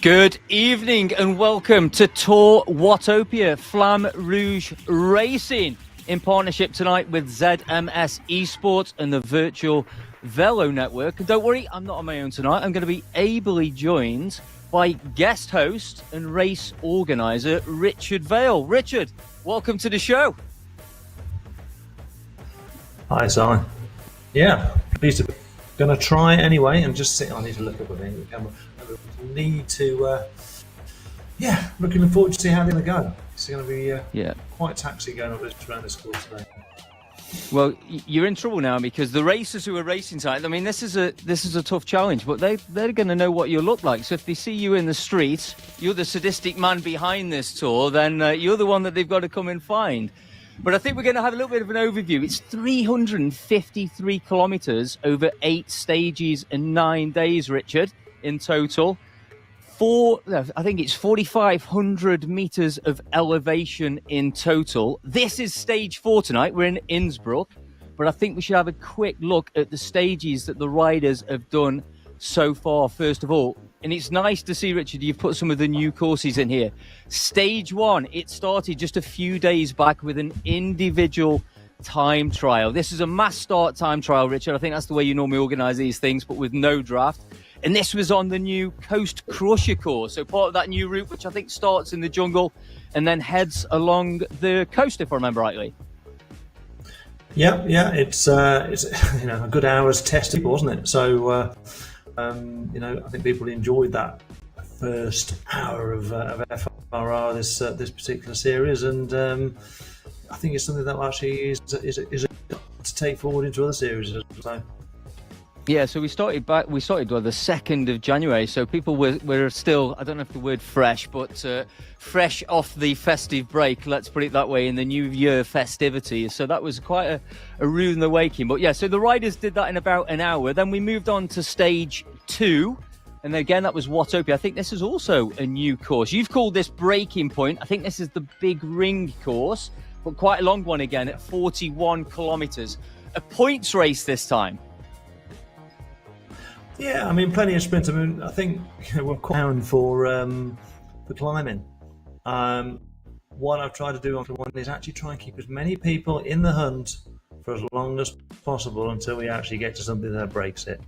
Good evening and welcome to Tour WATOPIA Flamme Rouge Racing in partnership tonight with ZMS Esports and the Virtual Velo Network. And don't worry, I'm not on my own tonight. I'm going to be ably joined by guest host and race organizer Richard Vale. Richard, welcome to the show. Hi, Simon. Yeah, pleased to be. Going to try anyway and just sit. I need to look up a bit at the camera. Need to, looking forward to see how they're going to go. It's going to be quite taxi going around this course today. Well, you're in trouble now because the racers who are racing tonight, I mean, this is a tough challenge, but they're going to know what you look like. So if they see you in the street, you're the sadistic man behind this tour, then you're the one that they've got to come and find. But I think we're going to have a little bit of an overview. It's 353 kilometres over 8 stages and 9 days, Richard, in total. I think it's 4,500 meters of elevation in total. This is stage 4 tonight. We're in Innsbruck, but I think we should have a quick look at the stages that the riders have done so far, first of all. And it's nice to see, Richard, you've put some of the new courses in here. Stage 1, it started just a few days back with an individual time trial. This is a mass start time trial, Richard. I think that's the way you normally organise these things, but with no draft. And this was on the new Coast Crusher course, so part of that new route, which I think starts in the jungle and then heads along the coast, if I remember rightly. Yeah, it's a good hour's test, wasn't it? So, I think people enjoyed that first hour of FRR this particular series, and I think it's something that actually is to take forward into other series. So. Yeah, so we started the 2nd of January, so people were still, I don't know if the word fresh, but fresh off the festive break, let's put it that way, in the New Year festivities. So that was quite a rude awakening. But yeah, so the riders did that in about an hour. Then we moved on to stage 2, and then again, that was WATOPIA. I think this is also a new course. You've called this Breaking Point. I think this is the Big Ring course, but quite a long one again at 41 kilometres. A points race this time. Yeah, I mean, plenty of sprint. I mean, I think we're quite down for climbing. What I've tried to do on one is actually try and keep as many people in the hunt for as long as possible until we actually get to something that breaks it.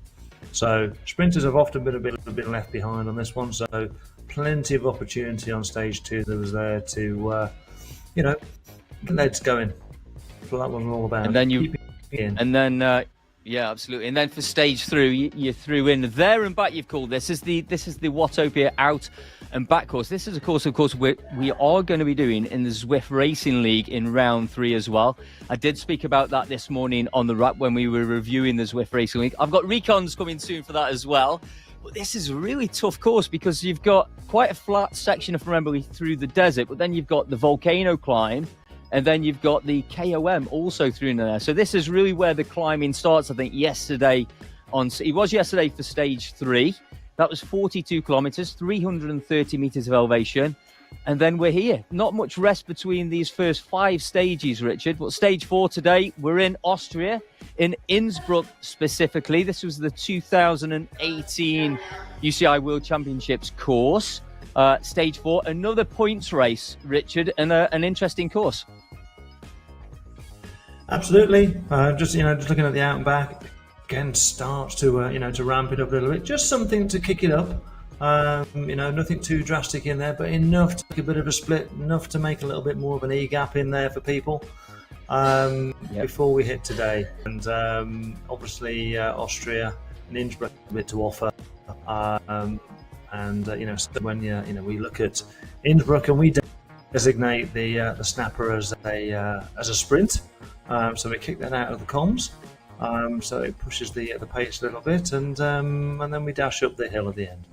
So sprinters have often been a bit left behind on this one. So plenty of opportunity on stage 2 that was there to, get legs going. That's what that was all about. And then yeah, absolutely. And then for stage 3, you threw in there and back. You've called this is the WATOPIA out and back course. This is a course, of course, we are going to be doing in the Zwift Racing League in round 3 as well. I did speak about that this morning on the wrap when we were reviewing the Zwift Racing League. I've got recons coming soon for that as well. But this is a really tough course because you've got quite a flat section, if I remember, through the desert, but then you've got the volcano climb. And then you've got the KOM also through in there. So this is really where the climbing starts, I think, yesterday. It was yesterday for stage 3. That was 42 kilometres, 330 metres of elevation. And then we're here. Not much rest between these first 5 stages, Richard. But stage 4 today, we're in Austria, in Innsbruck specifically. This was the 2018 UCI World Championships course. Stage 4, another points race, Richard, and an interesting course. Absolutely. Just looking at the out and back again, starts to ramp it up a little bit. Just something to kick it up. Nothing too drastic in there, but enough to make a bit of a split, enough to make a little bit more of an e-gap in there for people before we hit today. And obviously Austria and Innsbruck a bit to offer. When we look at Innsbruck and we designate the snapper as a sprint, so we kick that out of the comms, so it pushes the pace a little bit, and then we dash up the hill at the end.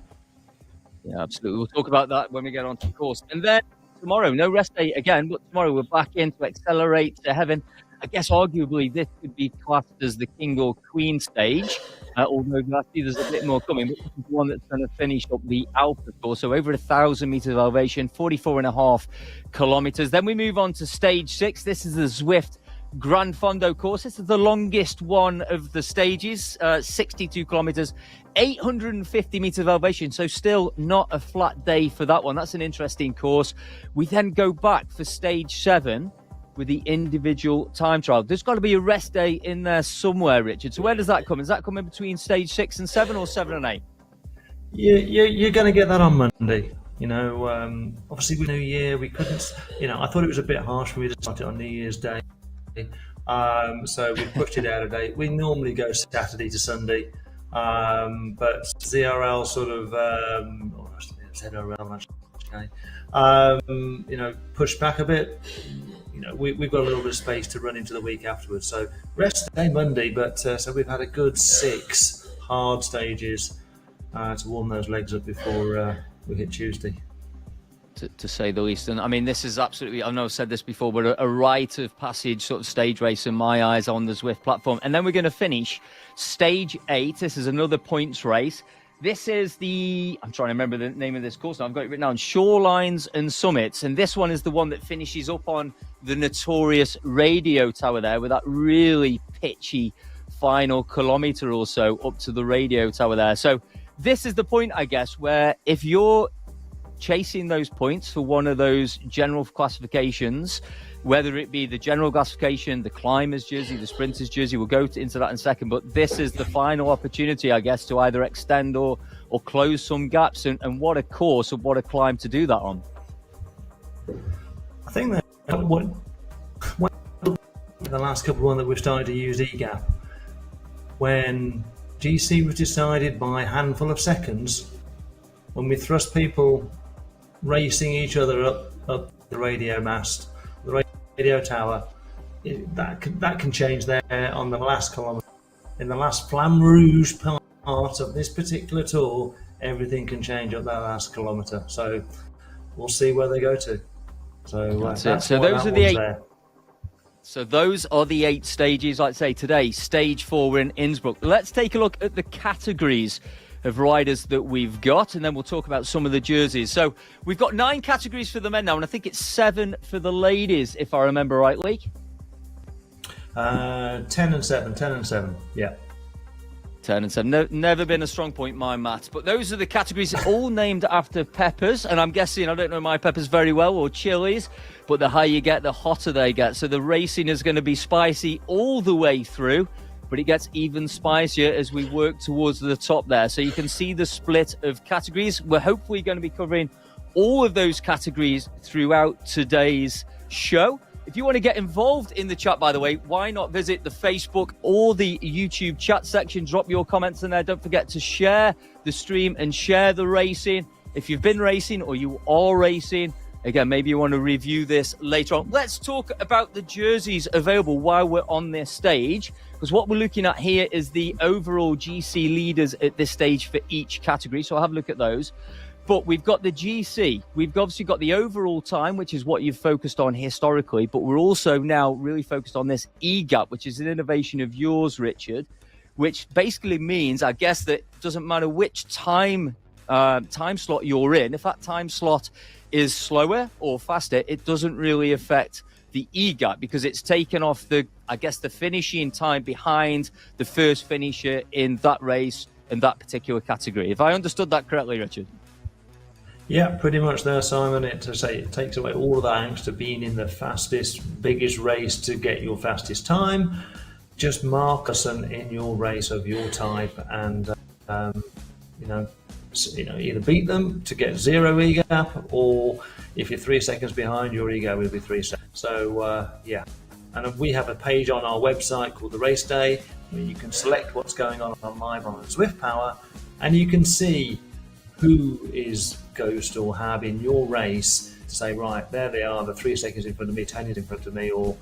Yeah, absolutely. We'll talk about that when we get onto the course, and then tomorrow, no rest day again, but tomorrow we're back in to accelerate to heaven. I guess arguably this could be classed as the king or queen stage, although I see there's a bit more coming. But this is the one that's going to finish up the Alpha course, so over 1,000 meters of elevation, 44.5 kilometers. Then we move on to stage 6. This is the Zwift Gran Fondo course. This is the longest one of the stages, 62 kilometers, 850 meters of elevation. So still not a flat day for that one. That's an interesting course. We then go back for stage 7 with the individual time trial. There's got to be a rest day in there somewhere, Richard. So where does that come? Is that coming between stage 6 and 7 or 7 and 8? You're going to get that on Monday. Obviously with New Year, we couldn't, I thought it was a bit harsh for me to start it on New Year's Day. So we pushed it out a day. We normally go Saturday to Sunday, but ZRL sort of, ZRL actually, pushed back a bit. We've got a little bit of space to run into the week afterwards. So rest day Monday, but so we've had a good 6 hard stages to warm those legs up before we hit Tuesday. To say the least. And I mean, this is absolutely, I know I've said this before, but a rite of passage sort of stage race in my eyes on the Zwift platform. And then we're going to finish stage 8. This is another points race. This is I'm trying to remember the name of this course now. I've got it written down, Shorelines and Summits. And this one is the one that finishes up on the notorious radio tower there with that really pitchy final kilometre or so up to the radio tower there. So this is the point, I guess, where if you're chasing those points for one of those general classifications, whether it be the general classification, the climbers jersey, the sprinters jersey, we'll go into that in a second, but this is the final opportunity, I guess, to either extend or close some gaps, and what a course and what a climb to do that on. I think that the last couple of ones that we've started to use EGAP, when GC was decided by a handful of seconds, when we thrust people racing each other up the radio mast, the radio tower, that can change there on the last kilometre. In the last Flamme Rouge part of this particular tour, everything can change up that last kilometre. So we'll see where they go to. So that's so those are the 8. There. So those are the 8 stages. Like I say, today, stage 4, we're in Innsbruck. Let's take a look at the categories of riders that we've got, and then we'll talk about some of the jerseys. So we've got 9 categories for the men now, and I think it's 7 for the ladies, if I remember rightly. 10 and 7, yeah. 10 and 7. Never been a strong point, my maths. But those are the categories all named after peppers. And I'm guessing, I don't know my peppers very well, or chilies, but the higher you get, the hotter they get. So the racing is going to be spicy all the way through, but it gets even spicier as we work towards the top there. So you can see the split of categories. We're hopefully going to be covering all of those categories throughout today's show. If you want to get involved in the chat, by the way, why not visit the Facebook or the YouTube chat section? Drop your comments in there. Don't forget to share the stream and share the racing. If you've been racing or you are racing, again, maybe you want to review this later on. Let's talk about the jerseys available while we're on this stage, because what we're looking at here is the overall GC leaders at this stage for each category. So I'll have a look at those. But we've got the GC. We've obviously got the overall time, which is what you've focused on historically. But we're also now really focused on this EGAP, which is an innovation of yours, Richard, which basically means, I guess, that it doesn't matter which time slot you're in. If that time slot is slower or faster, it doesn't really affect the EGAP because it's taken off the finishing time behind the first finisher in that race in that particular category. If I understood that correctly, Richard? Yeah, pretty much there, Simon. It takes away all of the angst of being in the fastest, biggest race to get your fastest time. Just mark us in your race of your type, and either beat them to get 0 EGAP, or if you're 3 seconds behind, your EGAP will be 3 seconds. So and we have a page on our website called the Race Day where you can select what's going on live on Zwift Power, and you can see who is Ghost or Hab in your race to say, right, there they are, the 3 seconds in front of me, 10 is in front of me, or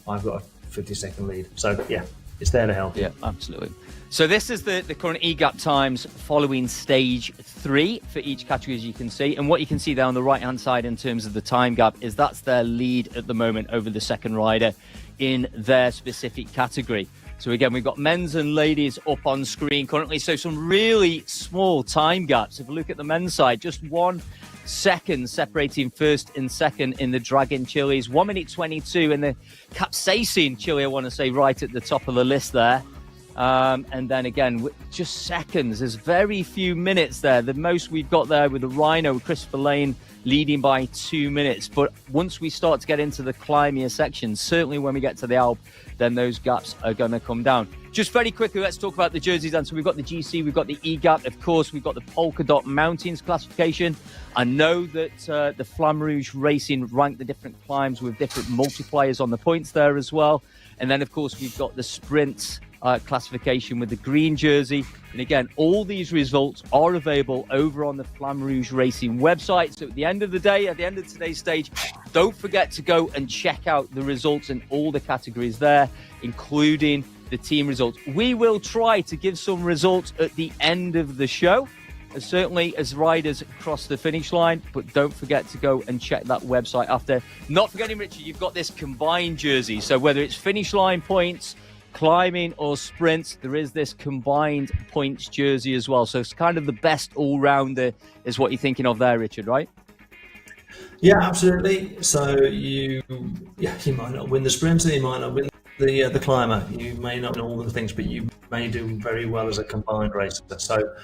I've got a 50-second lead. So, yeah, it's there to help. Yeah, absolutely. So this is the current EGAP times following stage 3 for each category, as you can see. And what you can see there on the right-hand side in terms of the time gap is that's their lead at the moment over the second rider in their specific category. So again, we've got men's and ladies up on screen currently. So some really small time gaps. If we look at the men's side, just 1 seconds separating first and second in the Dragon Chilies. 1 minute 22 in the Capsaicin Chili, I want to say, right at the top of the list there. And then again, just seconds. There's very few minutes there. The most we've got there with the Rhino, Christopher Lane, leading by 2 minutes. But once we start to get into the climbing sections, certainly when we get to the Alp, then those gaps are going to come down. Just very quickly, let's talk about the jerseys. And so we've got the GC, we've got the E-Gap, of course, we've got the Polka Dot Mountains classification. I know that the Flamme Rouge Racing ranked the different climbs with different multipliers on the points there as well. And then, of course, we've got the sprint classification with the green jersey. And again, all these results are available over on the Flamme Rouge Racing website. So at the end of the day, at the end of today's stage, don't forget to go and check out the results in all the categories there, including the team results. We will try to give some results at the end of the show, certainly as riders cross the finish line, but don't forget to go and check that website after. Not forgetting, Richard, you've got this combined jersey. So whether it's finish line points, climbing or sprints, there is this combined points jersey as well. So it's kind of the best all-rounder is what you're thinking of there, Richard, right? Yeah, absolutely. So you might not win the sprinter, you might not win the climber, you may not win all the things, but you may do very well as a combined racer. So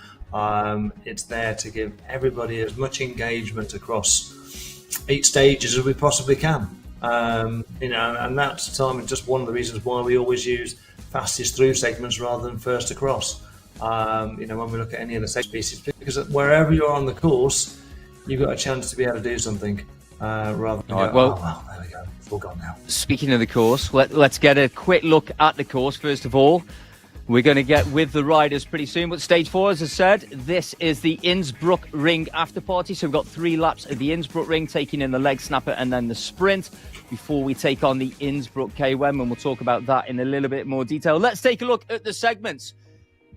it's there to give everybody as much engagement across 8 stages as we possibly can. And that's just one of the reasons why we always use fastest through segments rather than first across. When we look at any of the species, because wherever you're on the course, you've got a chance to be able to do something rather than there we go, it's all gone now. Speaking of the course, let's get a quick look at the course first of all. We're going to get with the riders pretty soon, but stage 4, as I said, this is the Innsbruck Ring after party. So we've got 3 laps of the Innsbruck Ring, taking in the leg snapper and then the sprint before we take on the Innsbruck KOM, and we'll talk about that in a little bit more detail. Let's take a look at the segments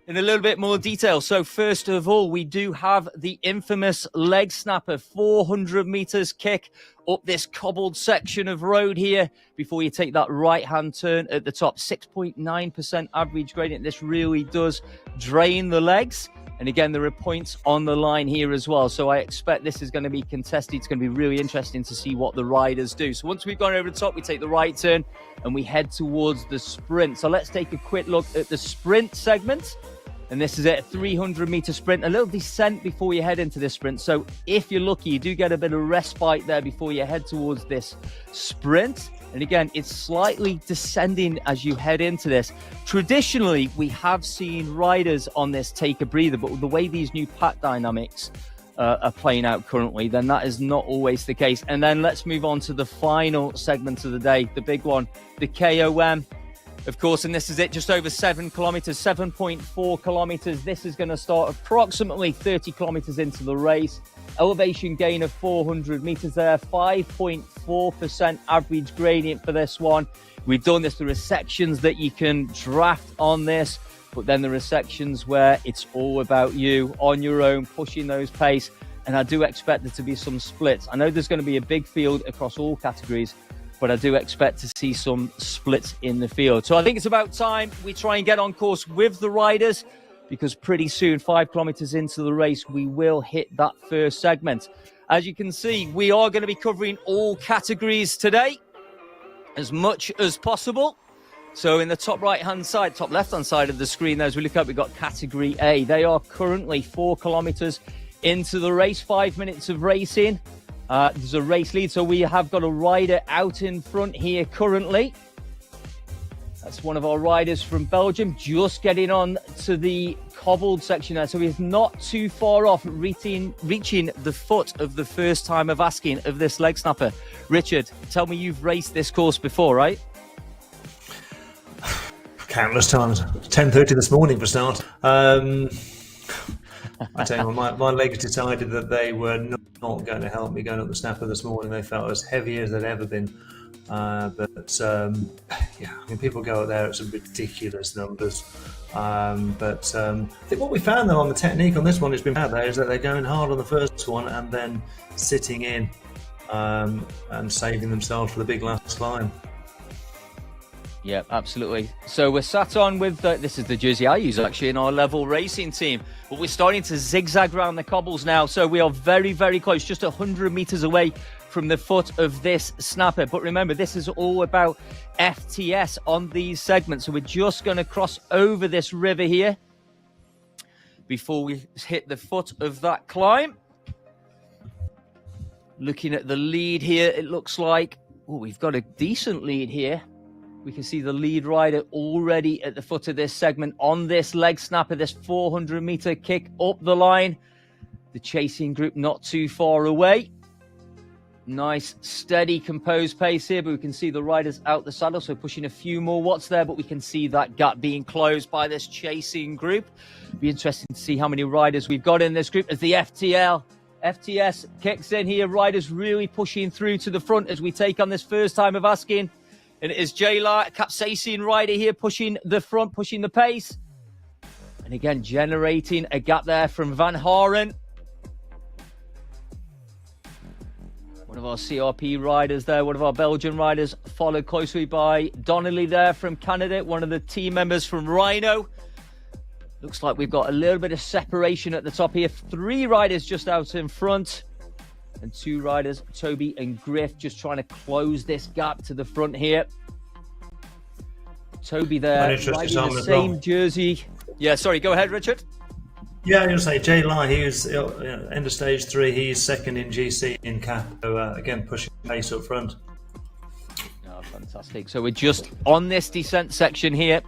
in a little bit more detail. So first of all, we do have the infamous leg snapper, 400 meters kick up this cobbled section of road here before you take that right-hand turn at the top. 6.9% average gradient. This really does drain the legs. And again, there are points on the line here as well. So I expect this is going to be contested. It's going to be really interesting to see what the riders do. So once we've gone over the top, we take the right turn and we head towards the sprint. So let's take a quick look at the sprint segment. And this is it, a 300-meter sprint, a little descent before you head into this sprint. So if you're lucky, you do get a bit of respite there before you head towards this sprint. And again, it's slightly descending as you head into this. Traditionally, we have seen riders on this take a breather, but with the way these new pack dynamics are playing out currently, then that is not always the case. And then let's move on to the final segment of the day, the big one, the KOM. Of course, and this is it, just over 7 kilometers, 7.4 kilometers. This is going to start approximately 30 kilometers into the race. Elevation gain of 400 meters there, 5.4% average gradient for this one. We've done this. There are sections that you can draft on this, but then there are sections where it's all about you on your own, pushing those pace. And I do expect there to be some splits. I know there's going to be a big field across all categories, but I do expect to see some splits in the field. So I think it's about time we try and get on course with the riders, because pretty soon, 5 kilometers into the race, we will hit that first segment. As you can see, we are going to be covering all categories today, as much as possible. So in the top right-hand side, top left-hand side of the screen there, as we look up, we've got category A. They are currently 4 kilometers into the race, 5 minutes of racing. There's a race lead, so we have got a rider out in front here currently. That's one of our riders from Belgium, just getting on to the cobbled section there. So he's not too far off reaching the foot of the first time of asking of this leg snapper. Richard, tell me you've raced this course before, right? Countless times. 10:30 this morning for start. I tell you, my legs decided that they were not going to help me going up the snapper this morning. They felt as heavy as they'd ever been. People go out there at some ridiculous numbers. I think what we found though on the technique on this one has been bad there is that they're going hard on the first one and then sitting in and saving themselves for the big last climb. Yeah, absolutely. So we're sat on with, this is the jersey I use actually in our level racing team, but we're starting to zigzag around the cobbles now. So we are very, very close, just 100 meters away from the foot of this snapper. But remember, this is all about FTS on these segments. So we're just going to cross over this river here before we hit the foot of that climb. Looking at the lead here, it looks like, oh, we've got a decent lead here. We can see the lead rider already at the foot of this segment on this leg snapper, this 400-meter kick up the line. The chasing group not too far away. Nice, steady, composed pace here, but we can see the riders out the saddle, so pushing a few more watts there, but we can see that gap being closed by this chasing group. Be interesting to see how many riders we've got in this group as the FTS kicks in here. Riders really pushing through to the front as we take on this first time of asking. And it is J-Lar, Capsaicin rider here, pushing the front, pushing the pace. And again, generating a gap there from Van Haren. One of our CRP riders there, one of our Belgian riders, followed closely by Donnelly there from Canada, one of the team members from Rhino. Looks like we've got a little bit of separation at the top here. 3 riders just out in front. And 2 riders, Toby and Griff, just trying to close this gap to the front here. Toby there, riding the same jersey. Yeah, sorry, go ahead, Richard. Yeah, I was going to say, Jay Lai, he was end of stage 3. He's second in GC in Cap. So, again, pushing pace up front. Oh, fantastic. So we're just on this descent section here,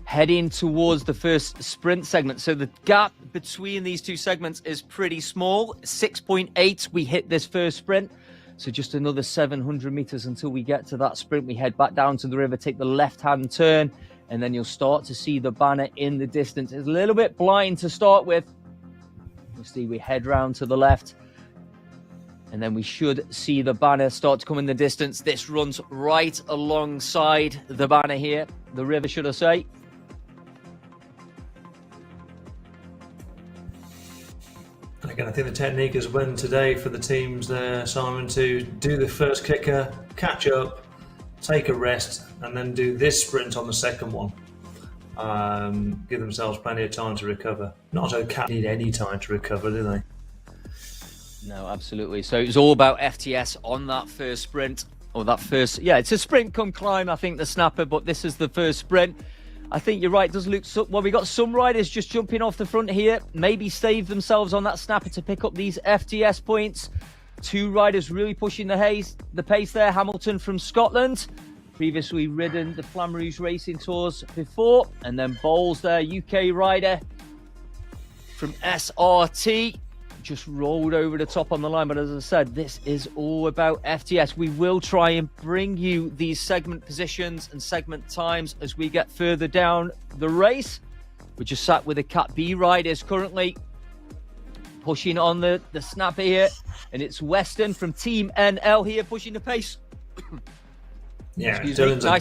heading towards the first sprint segment. So the gap between these 2 segments is pretty small. 6.8, we hit this first sprint. So just another 700 meters until we get to that sprint. We head back down to the river, take the left-hand turn, and then you'll start to see the banner in the distance. It's a little bit blind to start with. You'll see we head round to the left, and then we should see the banner start to come in the distance. This runs right alongside the banner here, the river, should I say. Again, I think the technique has won today for the teams there, Simon, to do the first kicker, catch up, take a rest, and then do this sprint on the second one. Give themselves plenty of time to recover. Not okay, need any time to recover, do they? No, absolutely. So it's all about FTS on that first sprint, or that first, yeah, it's a sprint come climb, I think, the snapper, but this is the first sprint. I think you're right, it does look, well, we got some riders just jumping off the front here, maybe save themselves on that snapper to pick up these FTS points. 2 riders really pushing the pace there. Hamilton from Scotland, previously ridden the Flamme Rouge Racing Tours before, and then Bowles there, UK rider from SRT, just rolled over the top on the line. But as I said, this is all about FTS. We will try and bring you these segment positions and segment times as we get further down the race. We're just sat with the Cat B riders currently pushing on the snapper here, and it's Weston from Team NL here pushing the pace. Yeah, Dylan's a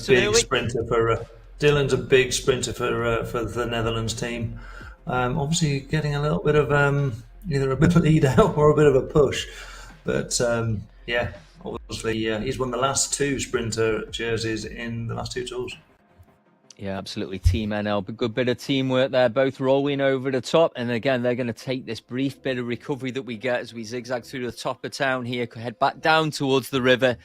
big sprinter for the Netherlands team. Obviously getting a little bit of either a bit of lead out or a bit of a push, but yeah, obviously he's won the last 2 sprinter jerseys in the last 2 tours. Yeah, absolutely. Team NL, a good bit of teamwork there, both rolling over the top. And again, they're going to take this brief bit of recovery that we get as we zigzag through the top of town here, head back down towards the river.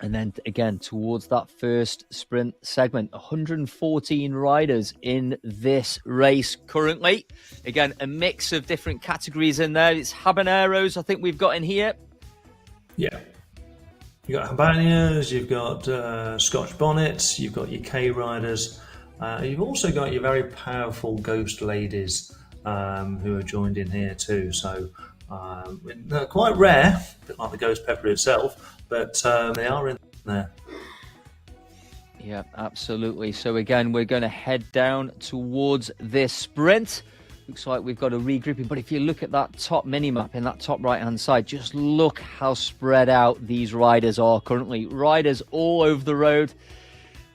And then again, towards that first sprint segment, 114 riders in this race currently. Again, a mix of different categories in there. It's habaneros, I think we've got in here. Yeah. You've got habaneros, you've got Scotch bonnets, you've got your K riders. You've also got your very powerful ghost ladies who are joined in here too. So they're quite rare, a bit like the ghost pepper itself, but they are in there. Yeah, absolutely. So again, we're going to head down towards this sprint. Looks like we've got a regrouping, but if you look at that top mini-map in that top right-hand side, just look how spread out these riders are currently. Riders all over the road,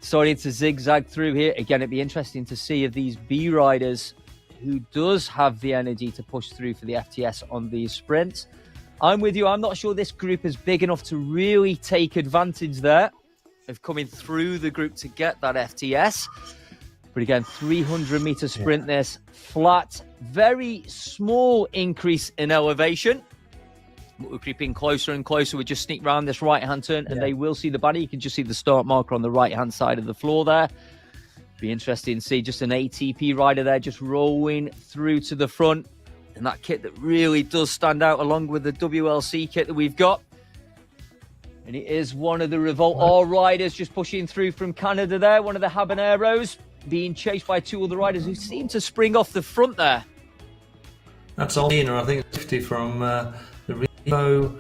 starting to zigzag through here. Again, it'd be interesting to see if these B riders, who does have the energy to push through for the FTS on these sprints. I'm with you. I'm not sure this group is big enough to really take advantage there. of coming through the group to get that FTS. But again, 300-meter sprint, this flat, very small increase in elevation. But we're creeping closer and closer. We just sneak around this right-hand turn, and they will see the banner. You can just see the start marker on the right-hand side of the floor there. Be interesting to see just an ATP rider there just rolling through to the front. And that kit that really does stand out along with the WLC kit that we've got. And it is one of the Revolt R riders just pushing through from Canada there. One of the Habaneros being chased by two other riders who seem to spring off the front there. That's Alina, I think it's 50 from the Revo,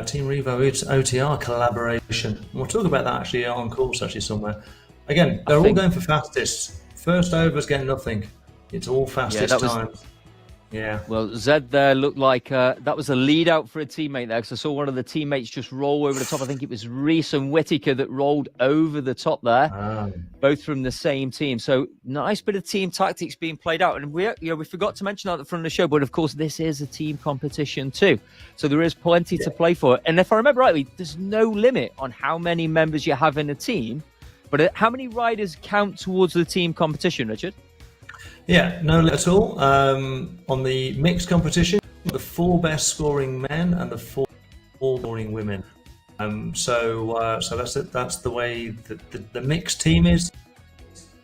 Team Revo OTR collaboration. And we'll talk about that actually on course actually somewhere. Again, they're all going for fastest. First overs get nothing. It's all fastest times. Yeah. Well, Zed there looked like that was a lead out for a teammate there, because I saw one of the teammates just roll over the top. I think it was Reese and Whitaker that rolled over the top there, both from the same team. So nice bit of team tactics being played out. And we forgot to mention that at the front of the show, but of course this is a team competition too. So there is plenty to play for. And if I remember rightly, there's no limit on how many members you have in a team. But how many riders count towards the team competition, Richard? Yeah, no limit at all. On the mixed competition, the 4 best scoring men and the 4 scoring women. So that's the way the mixed team is.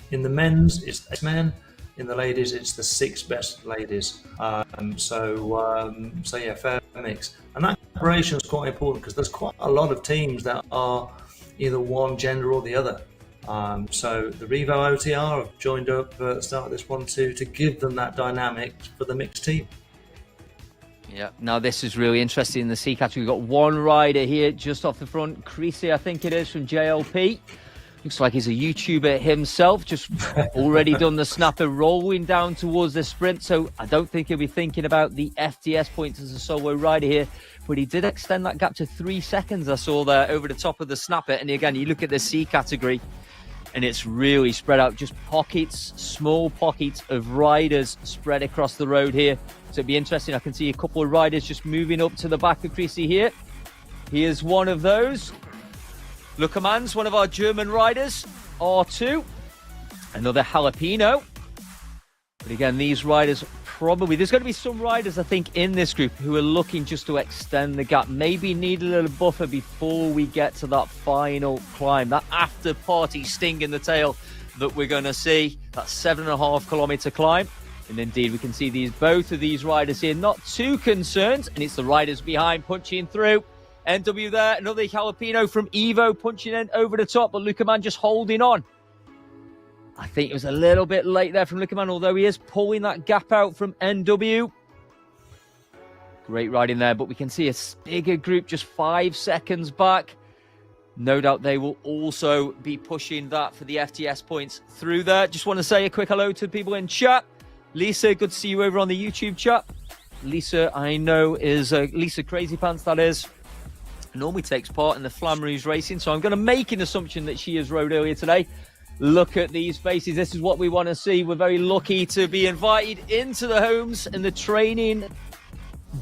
In the men's, it's 8 men. In the ladies, it's the 6 best ladies. So yeah, fair mix. And that collaboration is quite important because there's quite a lot of teams that are either one gender or the other. So the Revo OTR have joined up at the start of this one too to give them that dynamic for the mixed team. Yeah, now this is really interesting in the C category. We've got one rider here just off the front, Creasy, I think it is, from JLP. Looks like he's a YouTuber himself, just already done the snapper, rolling down towards the sprint. So I don't think he'll be thinking about the FTS points as a solo rider here. But he did extend that gap to 3 seconds, I saw there, over the top of the snapper. And again, you look at the C category, and it's really spread out, just pockets, small pockets of riders spread across the road here. So it'd be interesting. I can see a couple of riders just moving up to the back of Creasy here. He is one of those. Luckermann's one of our German riders. R2, another Jalapeno. But again, these riders probably, there's going to be some riders, I think, in this group who are looking just to extend the gap. Maybe need a little buffer before we get to that final climb, that after party sting in the tail that we're going to see, that 7.5 kilometer climb. And indeed, we can see both of these riders here not too concerned. And it's the riders behind punching through. NW there, another Jalapeno from Evo punching in over the top, but Luckermann just holding on. I think it was a little bit late there from Luckermann, although he is pulling that gap out from NW. Great riding there, but we can see a bigger group just 5 seconds back. No doubt they will also be pushing that for the FTS points through there. Just want to say a quick hello to people in chat. Lisa, good to see you over on the YouTube chat. Lisa, I know, is Lisa Crazy Pants, that is. Normally takes part in the Flamme Rouge racing, so I'm going to make an assumption that she has rode earlier today. Look at these faces. This is what we want to see. We're very lucky to be invited into the homes and the training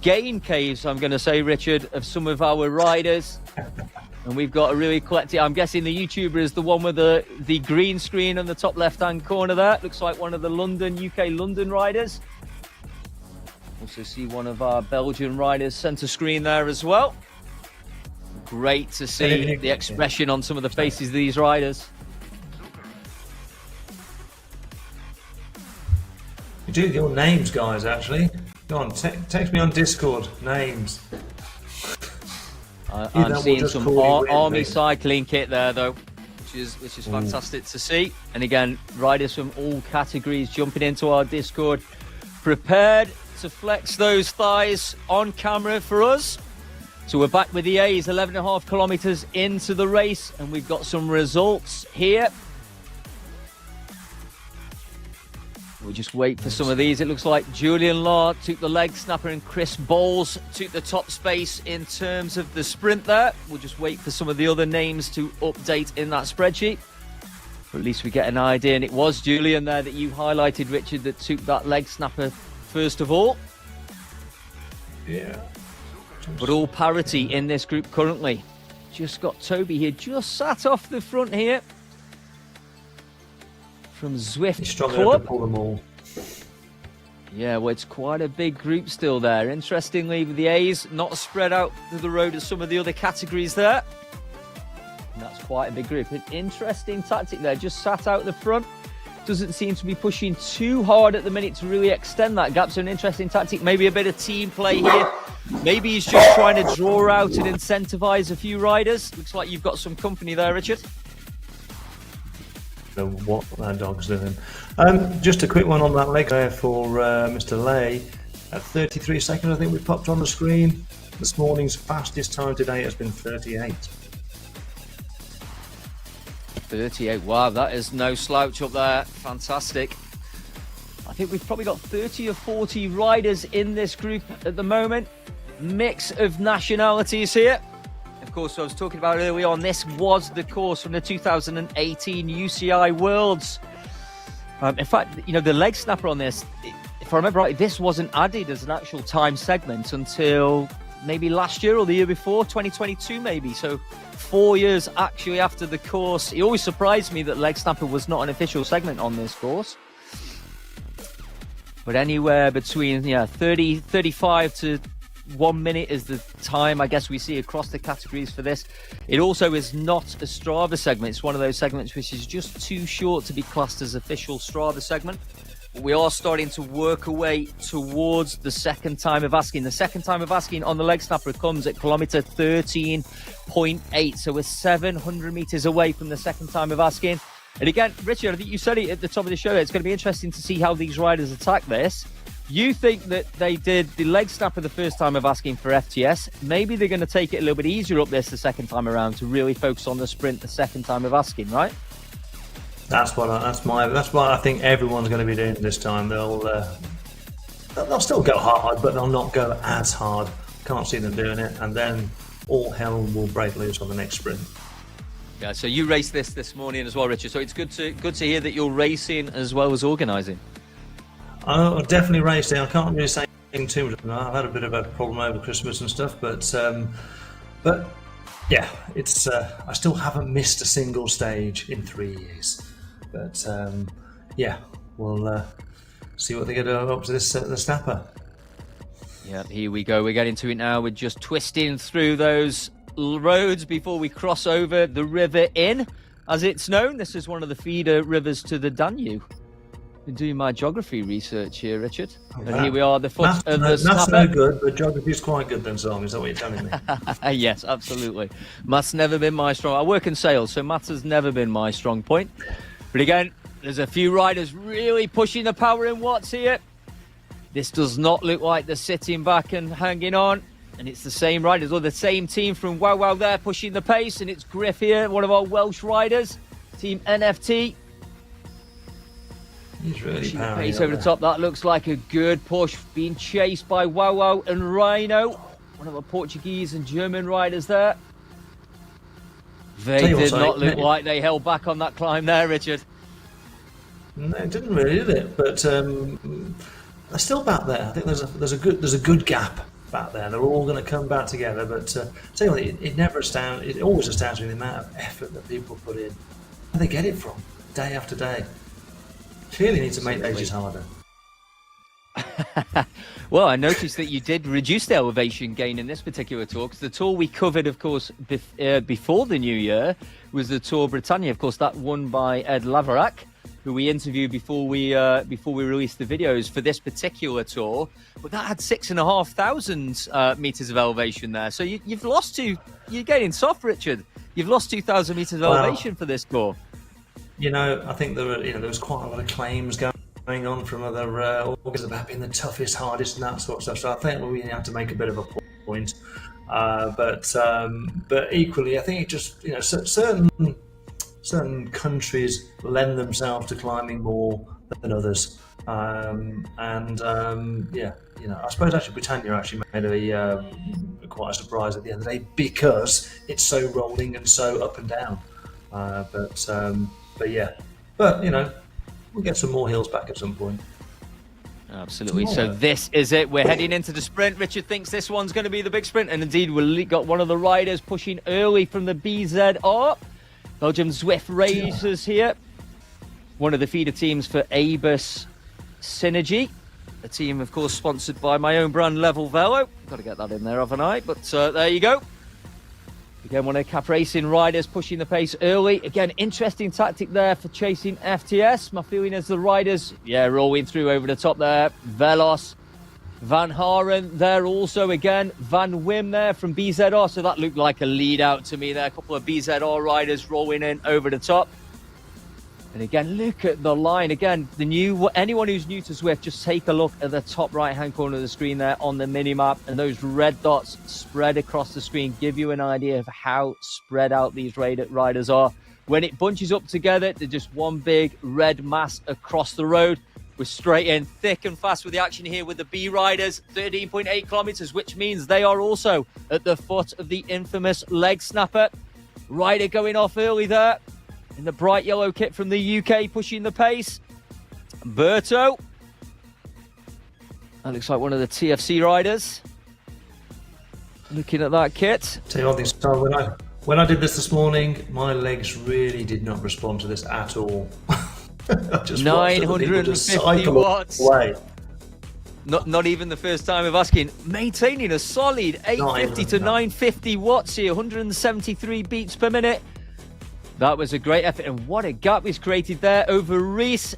game caves, I'm going to say, Richard, of some of our riders. And we've got a really collective, I'm guessing the YouTuber is the one with the green screen on the top left-hand corner there. Looks like one of the UK London riders. Also see one of our Belgian riders centre screen there as well. Great to see the expression on some of the faces of these riders. You do your names, guys, actually. Go on, text me on Discord, names. I'm seeing some army cycling kit there, though, which is fantastic to see. And again, riders from all categories jumping into our Discord, prepared to flex those thighs on camera for us. So we're back with the A's, 11.5 kilometers into the race, and we've got some results here. We'll just wait for some of these. It looks like Julian Law took the leg snapper and Chris Bowles took the top space in terms of the sprint there. We'll just wait for some of the other names to update in that spreadsheet. But at least we get an idea. And it was Julian there that you highlighted, Richard, that took that leg snapper first of all. Yeah. But all parity in this group currently. just got Toby here, just sat off the front here from Zwift He's struggling Club. to pull them all. Yeah, well, it's quite a big group still there. Interestingly, the A's not spread out to the road as some of the other categories there. And that's quite a big group. An interesting tactic there, just sat out the front. Doesn't seem to be pushing too hard at the minute to really extend that gap. So an interesting tactic, maybe a bit of team play here. Maybe he's just trying to draw out and incentivize a few riders. Looks like you've got some company there, Richard. What that dog's doing. Just a quick one on that leg there for Mr. Lay. At 33 seconds, I think we popped on the screen. This morning's fastest time today has been 38. 38, wow, that is no slouch up there. Fantastic. I think we've probably got 30 or 40 riders in this group at the moment. Mix of nationalities here. Of course, I was talking about earlier on, this was the course from the 2018 UCI Worlds. In fact, you know, the leg snapper on this, if I remember right, this wasn't added as an actual time segment until maybe last year or the year before, 2022 maybe. So 4 years actually after the course. It always surprised me that leg snapper was not an official segment on this course. But anywhere between 30, 35 to 1 minute is the time I guess we see across the categories for this. It also is not a Strava segment. It's one of those segments which is just too short to be classed as official Strava segment. But we are starting to work our way towards the second time of asking. The second time of asking on the leg snapper comes at kilometre 13.8. So we're 700 metres away from the second time of asking. And again, Richard, I think you said it at the top of the show, it's going to be interesting to see how these riders attack this. You think that they did the leg snapper the first time of asking for FTS. Maybe they're going to take it a little bit easier up this the second time around to really focus on the sprint the second time of asking, right? That's what I think everyone's going to be doing this time. They'll still go hard, but they'll not go as hard. Can't see them doing it, and then all hell will break loose on the next sprint. Yeah. So you raced this morning as well, Richard. So it's good to hear that you're racing as well as organising. I've definitely raced it. I can't really say too much. I've had a bit of a problem over Christmas and stuff, but yeah, it's. I still haven't missed a single stage in 3 years. But yeah, we'll see what they get up to this the snapper. Yeah, here we go. We're getting to it now. We're just twisting through those roads before we cross over the River Inn, as it's known. This is one of the feeder rivers to the Danube. Been doing my geography research here, Richard. Oh, and here we are, the foot of the snapper. That's no good, but geography's quite good then, Simon. Is that what you're telling me? Yes, absolutely. Math's never been my strong. I work in sales, so maths has never been my strong point. But again, there's a few riders really pushing the power in watts here. This does not look like they're sitting back and hanging on. And it's the same riders, or the same team from Wow Wow there pushing the pace. And it's Griff here, one of our Welsh riders, Team NFT. He's really pushing the pace over the top. That looks like a good push. Being chased by Wow Wow and Rhino, one of the Portuguese and German riders there. They did not look like they held back on that climb there, Richard. No, it didn't really, did it? But they're still back there. I think there's a good gap back there. They're all going to come back together. But tell you what, it always astounds me the amount of effort that people put in. Where they get it from, day after day. Clearly need to make ages harder. Well, I noticed that you did reduce the elevation gain in this particular tour, because the tour we covered, of course, before the new year was the Tour Britannia. Of course, that won by Ed Laverack, who we interviewed before we released the videos for this particular tour. But that had 6,500 meters of elevation there. So you've lost you're getting soft, Richard. You've lost 2,000 meters of elevation for this tour. You know, I think there was quite a lot of claims going on from other organs about being the toughest, hardest, and that sort of stuff. So I think we have to make a bit of a point. But equally, I think it just certain countries lend themselves to climbing more than others. I suppose actually Britannia actually made quite a surprise at the end of the day, because it's so rolling and so up and down. But we'll get some more hills back at some point. Absolutely. So this is it. We're heading into the sprint. Richard thinks this one's going to be the big sprint. And indeed, we've got one of the riders pushing early from the BZR. Belgium Zwift Racers here. One of the feeder teams for Abus Synergy. A team, of course, sponsored by my own brand, Level Velo. Got to get that in there, haven't I? But there you go. Again, one of the Cap Racing riders pushing the pace early. Again, interesting tactic there for chasing FTS. My feeling is the riders, rolling through over the top there. Velos, Van Haren there also. Again, Van Wim there from BZR. So that looked like a lead out to me there. A couple of BZR riders rolling in over the top. And again, look at the line. Again, anyone who's new to Zwift, just take a look at the top right-hand corner of the screen there on the mini-map. And those red dots spread across the screen give you an idea of how spread out these riders are. When it bunches up together, they're just one big red mass across the road. We're straight in, thick and fast with the action here with the B riders. 13.8 kilometers, which means they are also at the foot of the infamous leg snapper. Rider going off early there. In the bright yellow kit from the UK, pushing the pace. Berto. That looks like one of the TFC riders. Looking at that kit. Tell you what, when I did this morning, my legs really did not respond to this at all. I just 950 watts. Away. Not even the first time of asking. Maintaining a solid 850 to 950 watts here, 173 beats per minute. That was a great effort, and what a gap was created there over Reese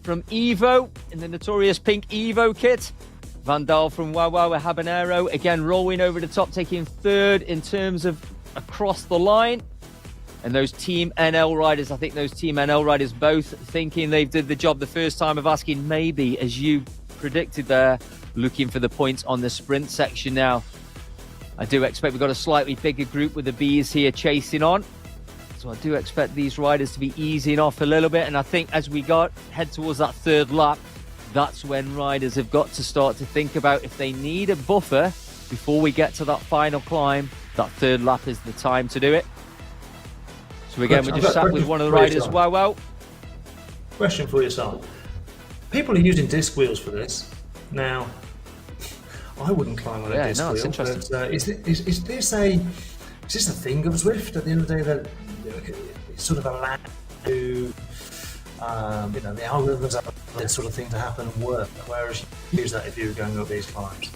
from Evo in the notorious pink Evo kit. Van Daal from Wawa Habanero, again rolling over the top, taking third in terms of across the line. And those Team NL riders, I think those Team NL riders both thinking they did the job the first time of asking, maybe, as you predicted there, looking for the points on the sprint section now. I do expect we've got a slightly bigger group with the Bs here chasing on. So I do expect these riders to be easing off a little bit. And I think as we head towards that third lap, that's when riders have got to start to think about if they need a buffer before we get to that final climb. That third lap is the time to do it. So again, we just sat with one of the riders. Wow. Question for yourself. People are using disc wheels for this. Now, I wouldn't climb on a disc wheel. It's interesting. But, is this a thing of Zwift at the end of the day that it's sort of allowed to, the algorithms allow this sort of thing to happen and work, whereas you use that if you were going up these climbs?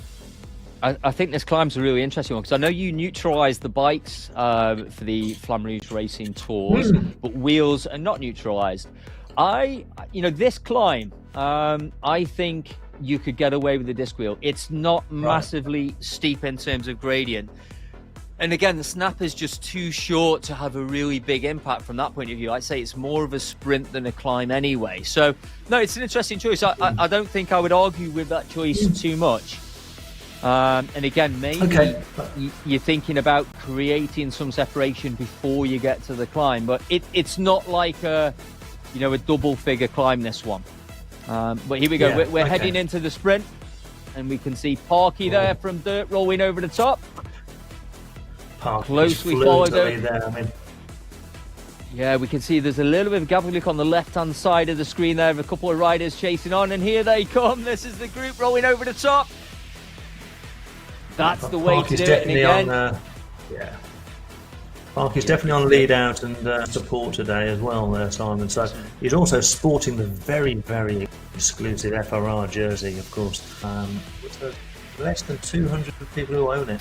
I think this climb's a really interesting one because I know you neutralised the bikes for the Flamme Rouge Racing Tours, but wheels are not neutralised. This climb, I think you could get away with the disc wheel. It's not massively steep in terms of gradient. And again, the snap is just too short to have a really big impact from that point of view. I'd say it's more of a sprint than a climb anyway. So, no, it's an interesting choice. I don't think I would argue with that choice too much. And again, maybe you're thinking about creating some separation before you get to the climb. But it's not like a double figure climb, this one. But here we go. Yeah, we're heading into the sprint. And we can see Parky there from Dirt rolling over the top. Closely followed over. Yeah, we can see there's a little bit of a gap. We look on the left-hand side of the screen there of a couple of riders chasing on, and here they come. This is the group rolling over the top. That's the way to do it. And again, Parky's definitely on lead out and support today as well, Simon. So he's also sporting the very, very exclusive FRR jersey, of course. Which there's less than 200 people who own it.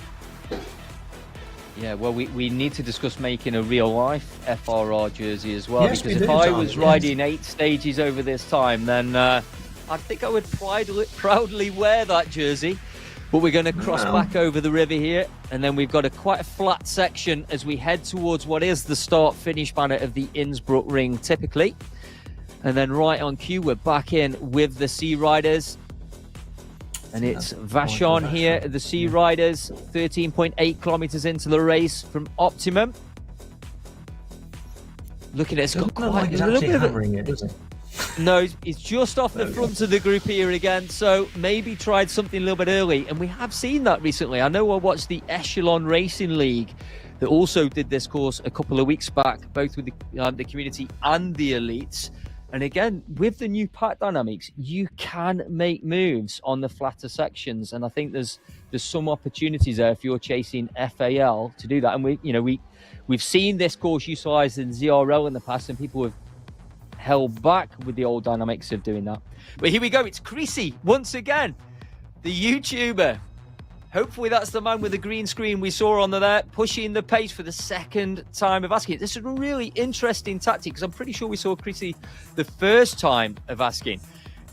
Yeah, well, we need to discuss making a real-life FRR jersey as well, because if I was riding 8 stages over this time, then I think I would proudly wear that jersey. But we're going to cross back over the river here, and then we've got quite a flat section as we head towards what is the start-finish banner of the Innsbruck Ring, typically. And then right on cue, we're back in with the Sea Riders. And it's Vachon here, the Sea Riders, 13.8 kilometers into the race from Optimum. Look at it, it's got quite a little bit of it, does it? No, it's just off the front of the group here again, so maybe tried something a little bit early. And we have seen that recently. I know I watched the Echelon Racing League that also did this course a couple of weeks back, both with the community and the elites. And again, with the new pack dynamics, you can make moves on the flatter sections, and I think there's some opportunities there if you're chasing FAL to do that. And we've seen this course utilised in ZRL in the past, and people have held back with the old dynamics of doing that. But here we go. It's Creasy once again, the YouTuber. Hopefully that's the man with the green screen we saw on there, pushing the pace for the second time of asking. This is a really interesting tactic, because I'm pretty sure we saw Creasy the first time of asking.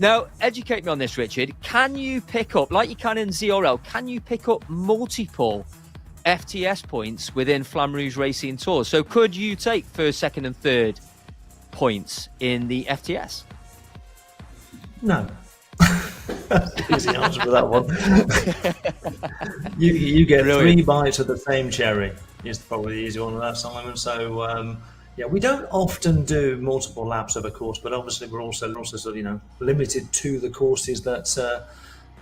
Now, educate me on this, Richard. Can you pick up, like you can in ZRL, can you pick up multiple FTS points within Flamme Rouge Racing Tour? So could you take first, second and third points in the FTS? No. That's the easy answer for that one. you get Brilliant. 3 bites of the same cherry. Is probably the easy one on that, Simon. So yeah, we don't often do multiple laps of a course, but obviously we're also sort of, limited to the courses that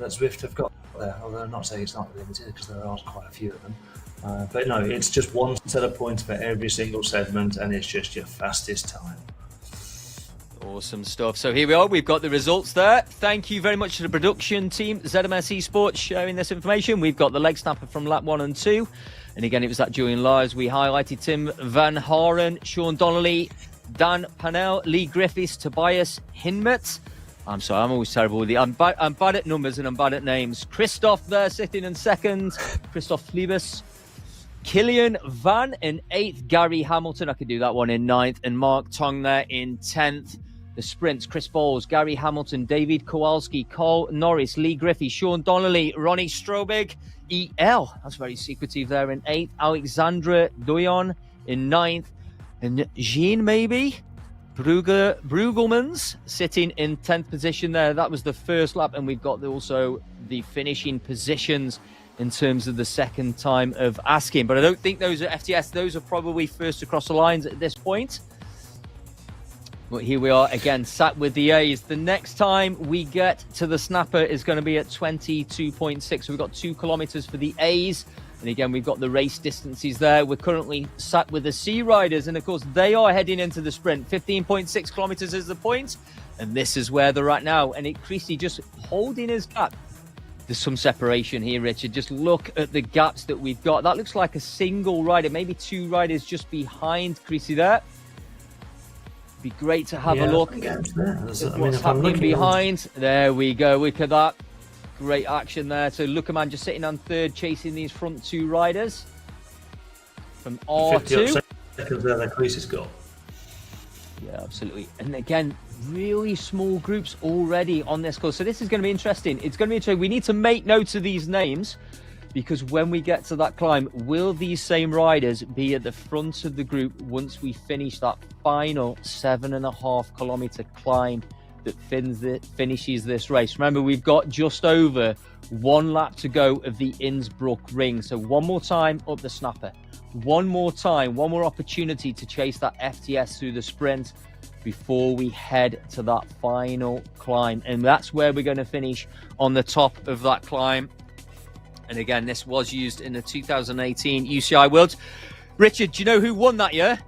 Zwift have got there. Although I'm not saying it's not limited, because there are quite a few of them. But no, it's just one set of points for every single segment, and it's just your fastest time. Awesome stuff. So here we are. We've got the results there. Thank you very much to the production team, ZMS Esports, sharing this information. We've got the leg snapper from lap 1 and 2. And again, it was that Julian Lyles. We highlighted Tim Van Haren, Sean Donnelly, Dan Panel, Lee Griffiths, Tobias Hinmet. I'm sorry, I'm always terrible with I'm bad at numbers and I'm bad at names. Christoph there sitting in second. Christoph Fliebus. Killian Van in 8th. Gary Hamilton, I could do that one, in 9th. And Mark Tong there in 10th. The sprints, Chris Bowles, Gary Hamilton, David Kowalski, Cole Norris, Lee Griffey, Sean Donnelly, Ronnie Strobig, EL, that's very secretive there, in 8th. Alexandra Doyon in 9th. And Jean, maybe? Brugelmans sitting in 10th position there. That was the first lap. And we've got also the finishing positions in terms of the second time of asking. But I don't think those are FTS. Those are probably first across the lines at this point. But here we are again, sat with the A's. The next time we get to the snapper is going to be at 22.6. So we've got 2 kilometers for the A's. And again, we've got the race distances there. We're currently sat with the C Riders. And of course, they are heading into the sprint. 15.6 kilometers is the point. And this is where they're at now. And Creasy just holding his gap. There's some separation here, Richard. Just look at the gaps that we've got. That looks like a single rider, maybe 2 riders just behind Creasy there. Be great to have a look at what's happening behind. There we go. Look at that. Great action there. So Lookerman just sitting on 3rd, chasing these front 2 riders from R2. Seconds there that Creasy's got. Yeah, absolutely. And again, really small groups already on this course. So this is going to be interesting. It's going to be interesting. We need to make notes of these names, because when we get to that climb, will these same riders be at the front of the group once we finish that final 7.5 kilometer climb that finishes this race? Remember, we've got just over 1 lap to go of the Innsbruck ring. So one more time up the snapper. One more time, one more opportunity to chase that FTS through the sprint before we head to that final climb. And that's where we're going to finish, on the top of that climb. And again, this was used in the 2018 UCI Worlds. Richard, do you know who won that year?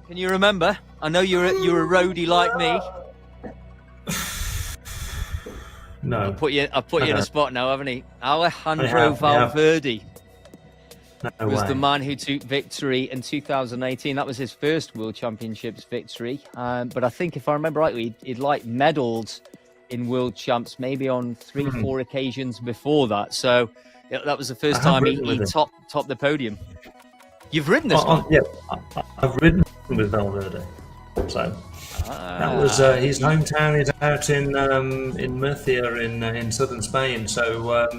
Can you remember? I know you're a roadie like me. No. I'll put you in a spot now, haven't he? Alejandro Valverde was the man who took victory in 2018. That was his first World Championships victory. But I think, if I remember rightly, he'd medalled in World Champs maybe on 3-4 occasions before that. So that was the first time he topped the podium. You've ridden this one? Yeah, I've ridden with Valverde. So that was his hometown is out in Murcia in southern Spain. So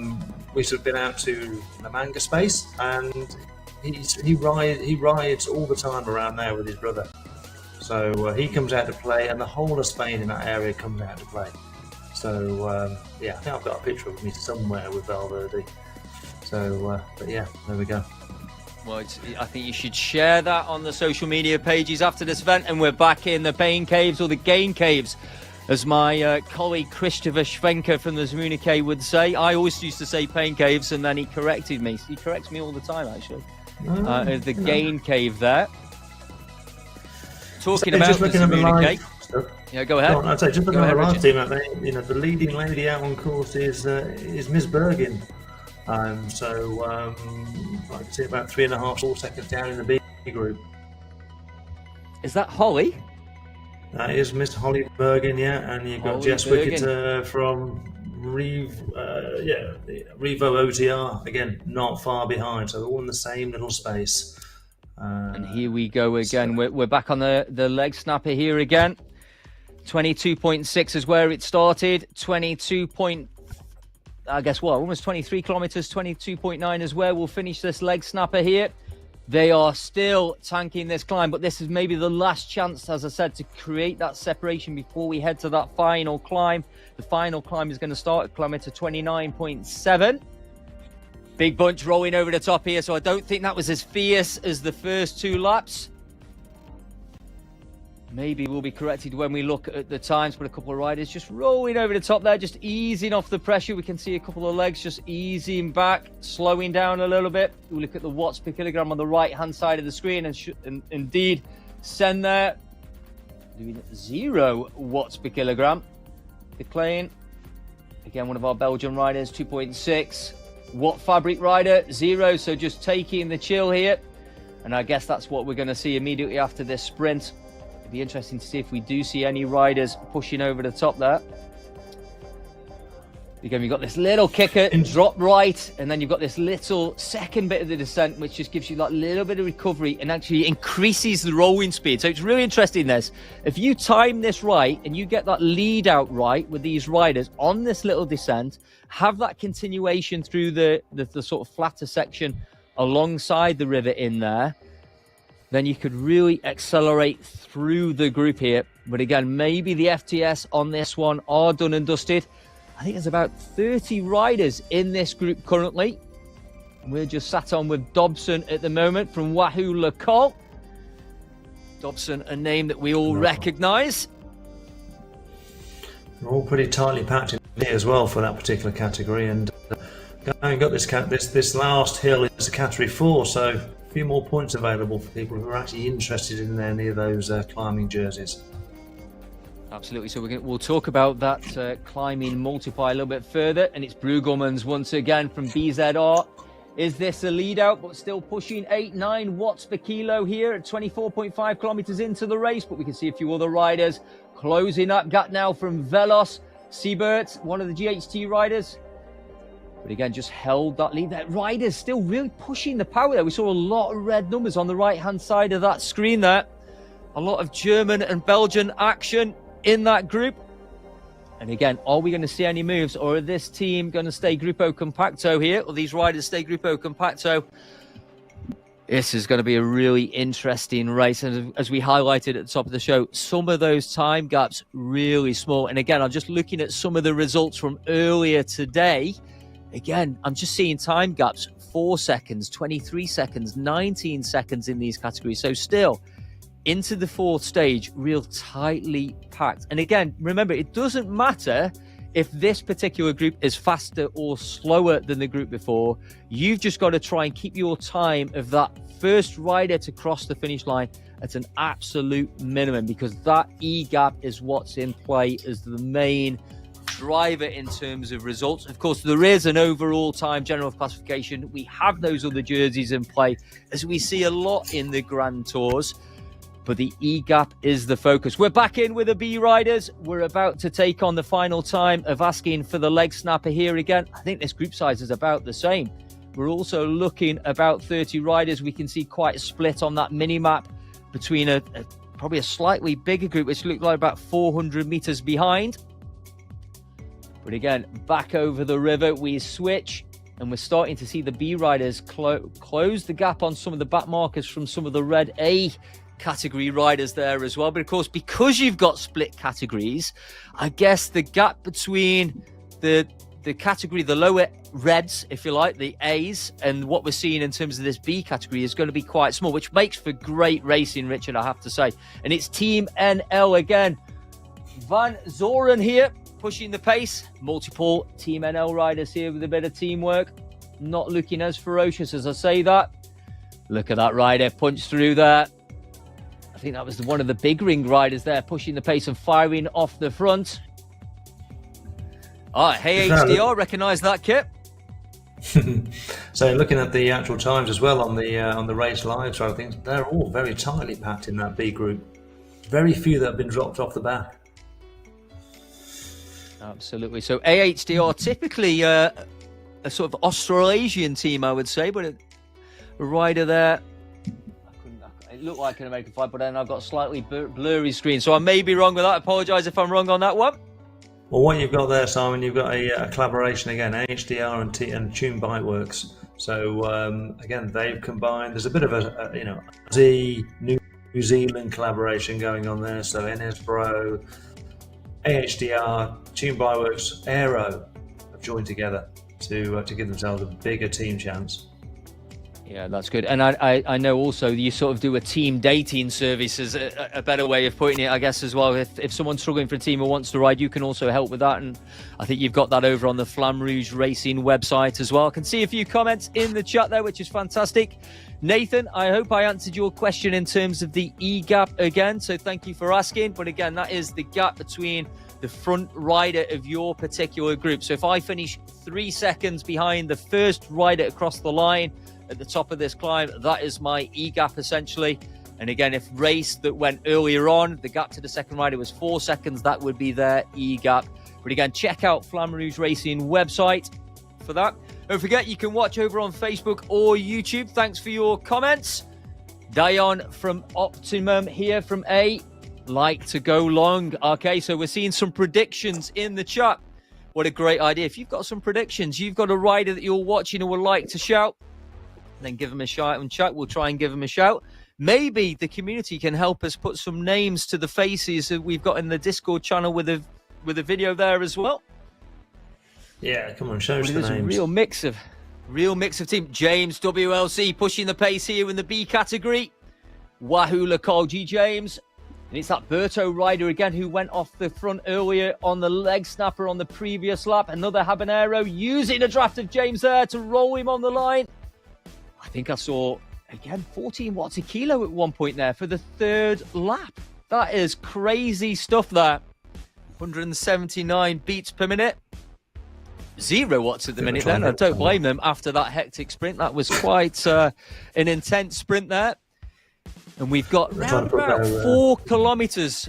we sort of been out to the Manga space, and he rides all the time around there with his brother. So he comes out to play, and the whole of Spain in that area comes out to play. So yeah, I think I've got a picture of me somewhere with Valverde. So but yeah, there we go. Well, I think you should share that on the social media pages after this event. And we're back in the Pain Caves, or the Gain Caves, as my colleague Christopher Schwenker from the Zmunike would say. I always used to say Pain Caves, and then he corrected me. He corrects me all the time, actually. The Gain Cave there. Talking about the Zmunike. Yeah, go ahead. I'd say just Go ahead, another last Richard. team out there. The leading lady out on course is Miss Bergen. Like I see about 3.5-4 seconds down in the B group. Is that Holly? That is Miss Holly Bergen, yeah, and you've got Holly Jess Bergen. Wickett from Revo OTR again, not far behind, so they're all in the same little space. And here we go again. We're back on the leg snapper here again. 22.6 is where it started. Almost 23 kilometers. 22.9 is where we'll finish this leg snapper here. They are still tanking this climb, but this is maybe the last chance, as I said, to create that separation before we head to that final climb. The final climb is going to start at kilometer 29.7. Big bunch rolling over the top here, so I don't think that was as fierce as the first 2 laps. Maybe we'll be corrected when we look at the times, but a couple of riders just rolling over the top there, just easing off the pressure. We can see a couple of legs just easing back, slowing down a little bit. We look at the watts per kilogram on the right-hand side of the screen, and indeed, Sen there doing 0 watts per kilogram. Declan, again, one of our Belgian riders, 2.6. Watt Fabric rider, 0, so just taking the chill here. And I guess that's what we're going to see immediately after this sprint. It'd be interesting to see if we do see any riders pushing over the top there. Again, you've got this little kicker and drop right, and then you've got this little second bit of the descent, which just gives you that little bit of recovery and actually increases the rolling speed. So it's really interesting, this. If you time this right and you get that lead out right with these riders on this little descent, have that continuation through the sort of flatter section alongside the river in there, then you could really accelerate through the group here. But again, maybe the FTS on this one are done and dusted. I think there's about 30 riders in this group currently. We're just sat on with Dobson at the moment from Wahoo Le Col. Dobson, a name that we all recognise. They're all pretty tightly packed in here as well for that particular category. And going got this last hill is a category 4, so a few more points available for people who are actually interested in any of those climbing jerseys. Absolutely. So we'll talk about that climbing multiplier a little bit further. And it's Brueggemans once again from BZR. Is this a lead out, but still pushing 8-9 watts per kilo here at 24.5 kilometers into the race? But we can see a few other riders closing that gap now from Velos. Siebert, one of the GHT riders. But again, just held that lead. That rider's still really pushing the power there. We saw a lot of red numbers on the right-hand side of that screen there. A lot of German and Belgian action in that group. And again, are we going to see any moves, or are this team going to stay Gruppo Compacto here, or these riders stay Gruppo Compacto? This is going to be a really interesting race, and as we highlighted at the top of the show, some of those time gaps really small. And again, I'm just looking at some of the results from earlier today. Again, I'm just seeing time gaps 4 seconds, 23 seconds, 19 seconds in these categories. So still into the 4th stage, real tightly packed. And again, remember, it doesn't matter if this particular group is faster or slower than the group before. You've just got to try and keep your time of that first rider to cross the finish line at an absolute minimum, because that E-gap is what's in play as the main driver in terms of results. Of course, there is an overall time general classification. We have those other jerseys in play, as we see a lot in the Grand Tours. But the E-gap is the focus. We're back in with the B riders. We're about to take on the final time of asking for the leg snapper here again. I think this group size is about the same. We're also looking about 30 riders. We can see quite a split on that mini map between probably a slightly bigger group, which looked like about 400 meters behind. But again, back over the river we switch, and we're starting to see the B riders close the gap on some of the back markers from some of the red A category riders there as well. But of course, because you've got split categories, I guess the gap between the category, the lower reds, if you like, the A's, and what we're seeing in terms of this B category is going to be quite small, which makes for great racing, Richard, I have to say. And it's Team NL again. Van Zoren here pushing the pace. Multiple Team NL riders here with a bit of teamwork. Not looking as ferocious as I say that. Look at that rider punch through there. think that was one of the big ring riders there, pushing the pace and firing off the front. Hey HDR, recognise that kit. So looking at the actual times as well on the race live side of things, they're all very tightly packed in that B group. Very few that have been dropped off the back. Absolutely. So AHDR, typically a sort of Australasian team, I would say, but a rider there. It looked like an American flag, but then I've got a slightly blurry screen, so I may be wrong with that. I apologise if I'm wrong on that one. Well, what you've got there, Simon, you've got a collaboration again, HDR and Tune Bike Works. So again, they've combined. There's a bit of a New Zealand collaboration going on there. So NSBro, AHDR, Tune Bike Works, Aero have joined together to give themselves a bigger team chance. Yeah, that's good. And I know also you sort of do a team dating service as a better way of putting it, I guess, as well. If someone's struggling for a team or wants to ride, you can also help with that. And I think you've got that over on the Flamme Rouge Racing website as well. I can see a few comments in the chat there, which is fantastic. Nathan, I hope I answered your question in terms of the E-gap again. So thank you for asking. But again, that is the gap between the front rider of your particular group. So if I finish 3 seconds behind the first rider across the line at the top of this climb, that is my E-gap essentially. And again, if race that went earlier on, the gap to the second rider was 4 seconds, that would be their E-gap. But again, check out Flamme Rouge Racing website for that. Don't forget, you can watch over on Facebook or YouTube. Thanks for your comments. Dion from Optimum here from A, like to go long. Okay, so we're seeing some predictions in the chat. What a great idea. If you've got some predictions, you've got a rider that you're watching and would like to shout, then give them a shout and chat. We'll try and give them a shout. Maybe the community can help us put some names to the faces that we've got in the Discord channel with a video there as well. Yeah, come on, show us the names. There's a real mix of team. James WLC pushing the pace here in the B category. Wahoo Lakolji James. And it's that Berto rider again who went off the front earlier on the leg snapper on the previous lap. Another habanero using a draft of James there to roll him on the line. I think I saw, again, 14 watts a kilo at one point there for the third lap. That is crazy stuff there. 179 beats per minute. 0 watts at the minute then. I don't blame them after that hectic sprint. That was quite an intense sprint there. And we've got around about 4 kilometres.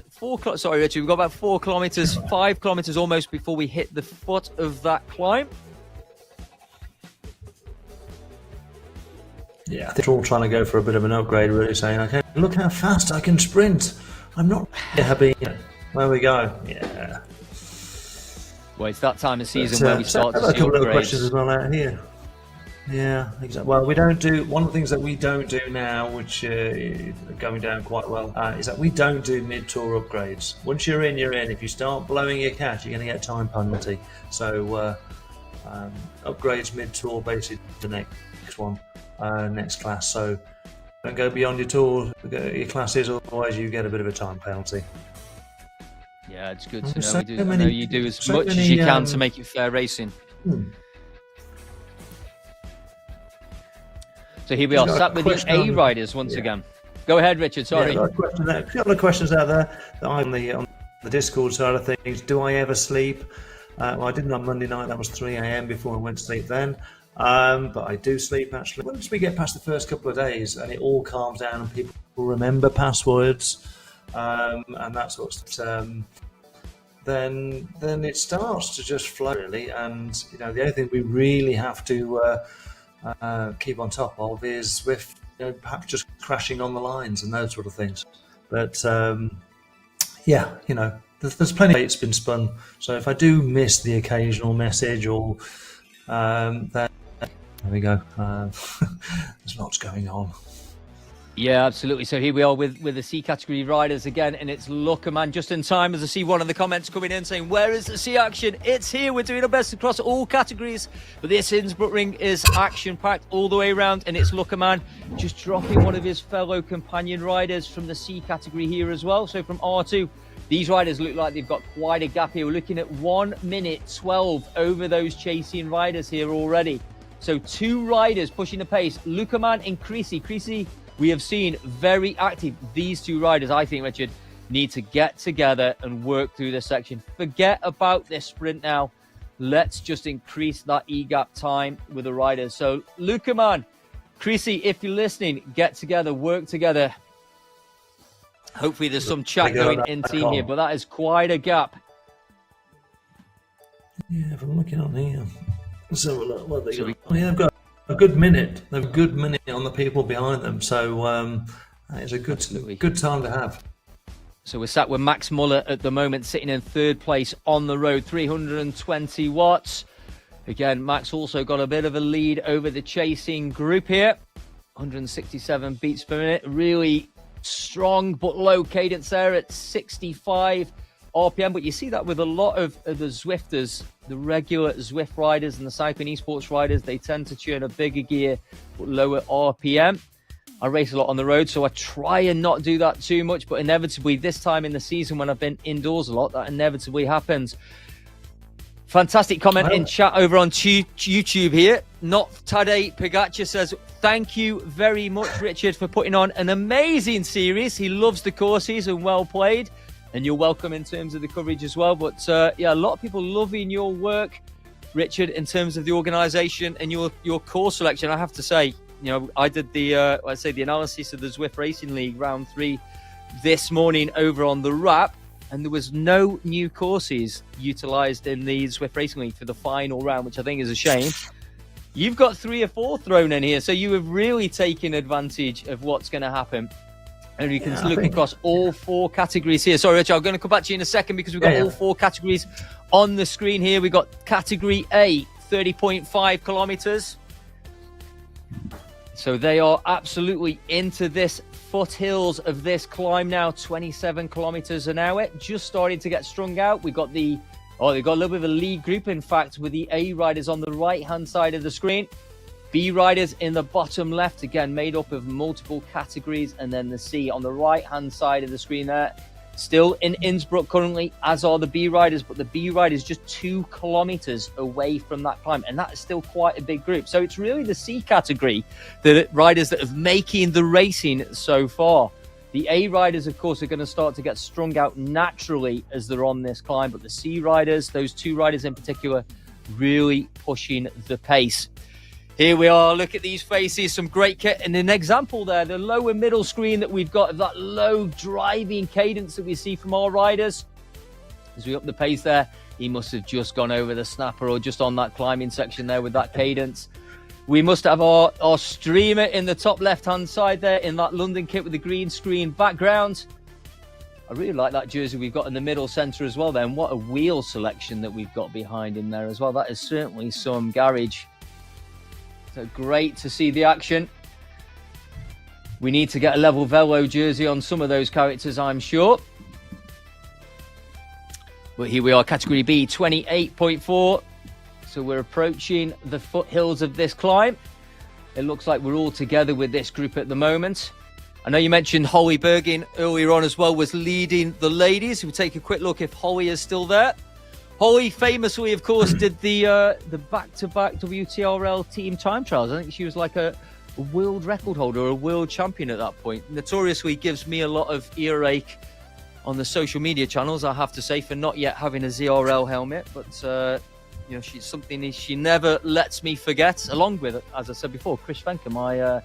Sorry, Richard, we've got about 4 kilometres, 5 kilometres almost before we hit the foot of that climb. Yeah, I think we're all trying to go for a bit of an upgrade, really saying, okay, look how fast I can sprint. I'm not happy. There we go. Yeah. Well, it's that time of season where we start to see a couple upgrades. of questions as well out here. Yeah, exactly. Well, we don't do, one of the things that we don't do now, which is going down quite well, is that we don't do mid-tour upgrades. Once you're in, you're in. If you start blowing your cash, you're going to get a time penalty. So upgrades mid-tour, basically the next one, next class. So don't go beyond your tour, your classes, otherwise you get a bit of a time penalty. Yeah, it's good to know. I know you do as much as you can to make it fair racing. So here we are, sat with the A riders once again. Go ahead, Richard. Sorry. Yeah, a couple of questions out there that I'm on the Discord side of things. Do I ever sleep? Well, I didn't on Monday night. That was 3 a.m. before I went to sleep then. But I do sleep actually. Once we get past the first couple of days and it all calms down and people remember passwords and that sort of stuff, then it starts to just flow really. And the only thing we really have to keep on top of is Swift, perhaps just crashing on the lines and those sort of things. But there's plenty of it's been spun. So if I do miss the occasional message or then there we go. There's lots going on. Yeah, absolutely. So here we are with the C category riders again, and it's Luckerman just in time as I see one of the comments coming in saying, where is the C action? It's here. We're doing our best across all categories, but this Innsbruck ring is action-packed all the way around, and it's Luckerman just dropping one of his fellow companion riders from the C category here as well. So from R2, these riders look like they've got quite a gap here. We're looking at 1 minute 12 over those chasing riders here already. So 2 riders pushing the pace. Luckerman and Creasy. Creasy We have seen very active. These two riders, I think, Richard, need to get together and work through this section. Forget about this sprint now. Let's just increase that E-gap time with the riders. So, Luca, man, Chrissy, if you're listening, get together, work together. Hopefully there's some chat going in team here, but that is quite a gap. Yeah, if I'm looking on here. So, look, what they got? Oh, yeah, they've got a good minute. They've a good minute on the people behind them. So, it's a good time to have. So we're sat with Max Muller at the moment, sitting in third place on the road, 320 watts. Again, Max also got a bit of a lead over the chasing group here. 167 beats per minute. Really strong but low cadence there at 65 RPM. But you see that with a lot of the Zwifters, the regular Zwift riders and the cycling esports riders, they tend to churn a bigger gear but lower RPM. I race a lot on the road, so I try and not do that too much, but inevitably this time in the season when I've been indoors a lot, that inevitably happens. Fantastic comment in chat over on YouTube here. Not Tadej Pogacar says, thank you very much, Richard, for putting on an amazing series. He loves the courses and well played, and you're welcome in terms of the coverage as well. But yeah, a lot of people loving your work, Richard, in terms of the organisation and your course selection. I have to say, you know, I did the analysis of the Zwift Racing League round 3 this morning over on the Wrap, and there was no new courses utilised in the Zwift Racing League for the final round, which I think is a shame. You've got 3 or 4 thrown in here, so you have really taken advantage of what's going to happen. And you can look across all 4 categories here. Sorry, Richard, I'm going to come back to you in a second because we've got all 4 categories on the screen here. We've got category A, 30.5 kilometres. So they are absolutely into this foothills of this climb now, 27 kilometers an hour, just starting to get strung out. They've got a little bit of a lead group, in fact, with the A riders on the right-hand side of the screen. B riders in the bottom left, again, made up of multiple categories, and then the C on the right-hand side of the screen there. Still in Innsbruck currently, as are the B riders, but the B riders just 2 kilometers away from that climb, and that is still quite a big group. So it's really the C category, the riders that have making the racing so far. The A riders, of course, are going to start to get strung out naturally as they're on this climb, but the C riders, those 2 riders in particular, really pushing the pace. Here we are, look at these faces, some great kit, and an example there, the lower middle screen that we've got of that low driving cadence that we see from our riders. As we up the pace there, he must have just gone over the snapper or just on that climbing section there with that cadence. We must have our streamer in the top left-hand side there in that London kit with the green screen background. I really like that jersey we've got in the middle centre as well there, and what a wheel selection that we've got behind him there as well. That is certainly some garage. So great to see the action. We need to get a level velo jersey on some of those characters, I'm sure. But here we are, category B, 28.4. So we're approaching the foothills of this climb. It looks like we're all together with this group at the moment. I know you mentioned Holly Bergin earlier on as well, was leading the ladies. We'll take a quick look if Holly is still there. Holly famously, of course, did the back-to-back WTRL team time trials. I think she was like a world record holder or a world champion at that point. Notoriously gives me a lot of earache on the social media channels, I have to say, for not yet having a ZRL helmet. But, you know, she's something she never lets me forget, along with, as I said before, Chris Venker,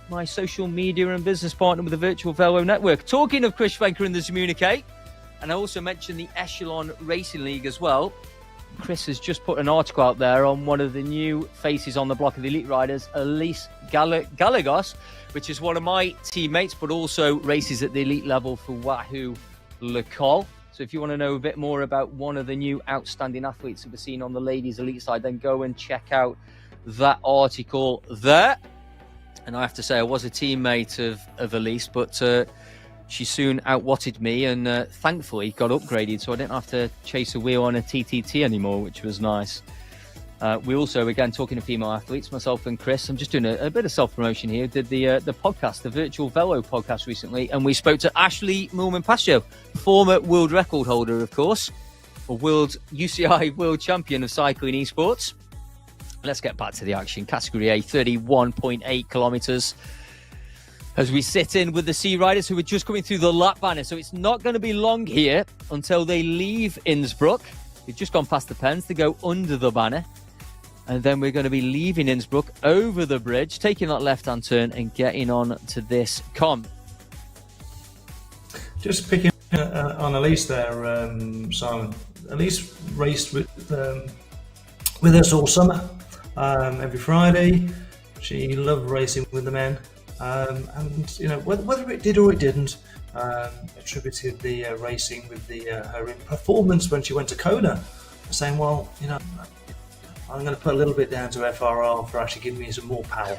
my social media and business partner with the Virtual Velo Network. Talking of Chris Venker and the Communicate, and I also mentioned the Echelon Racing League as well. Chris has just put an article out there on one of the new faces on the block of the elite riders, Elise Gallegos, which is one of my teammates, but also races at the elite level for Wahoo Le Col. So if you want to know a bit more about one of the new outstanding athletes that we're seeing on the ladies' elite side, then go and check out that article there. And I have to say, I was a teammate of Elise, but she soon outwatted me and thankfully got upgraded, so I didn't have to chase a wheel on a TTT anymore, which was nice. We also, again, talking to female athletes, myself and Chris, I'm just doing a bit of self-promotion here, did the podcast, the Virtual Velo podcast recently, and we spoke to Ashley Moolman-Pasio, former world record holder, of course, a UCI world champion of cycling esports. Let's get back to the action. Category A, 31.8 kilometres. As we sit in with the Sea Riders who are just coming through the lap banner. So it's not going to be long here until they leave Innsbruck. We've just gone past the pens to go under the banner. And then we're going to be leaving Innsbruck over the bridge, taking that left-hand turn and getting on to this con. Just picking on Elise there, Simon. Elise raced with us all summer, every Friday. She loved racing with the men. And you know, whether it did or it didn't, attributed the racing with her performance when she went to Kona, saying, well, you know, I'm going to put a little bit down to FRR for actually giving me some more power.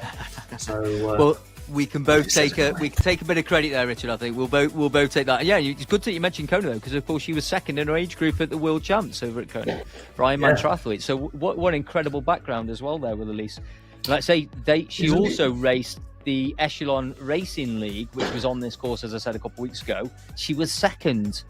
So well, we can both take a bit of credit there, Richard. I think we'll both take that. Yeah, it's good that you mentioned Kona though, because of course she was second in her age group at the World Champs over at Kona for Ironman triathlete. So what incredible background as well there with Elise. Let's say she also raced the Echelon Racing League, which was on this course, as I said a couple of weeks ago. She was second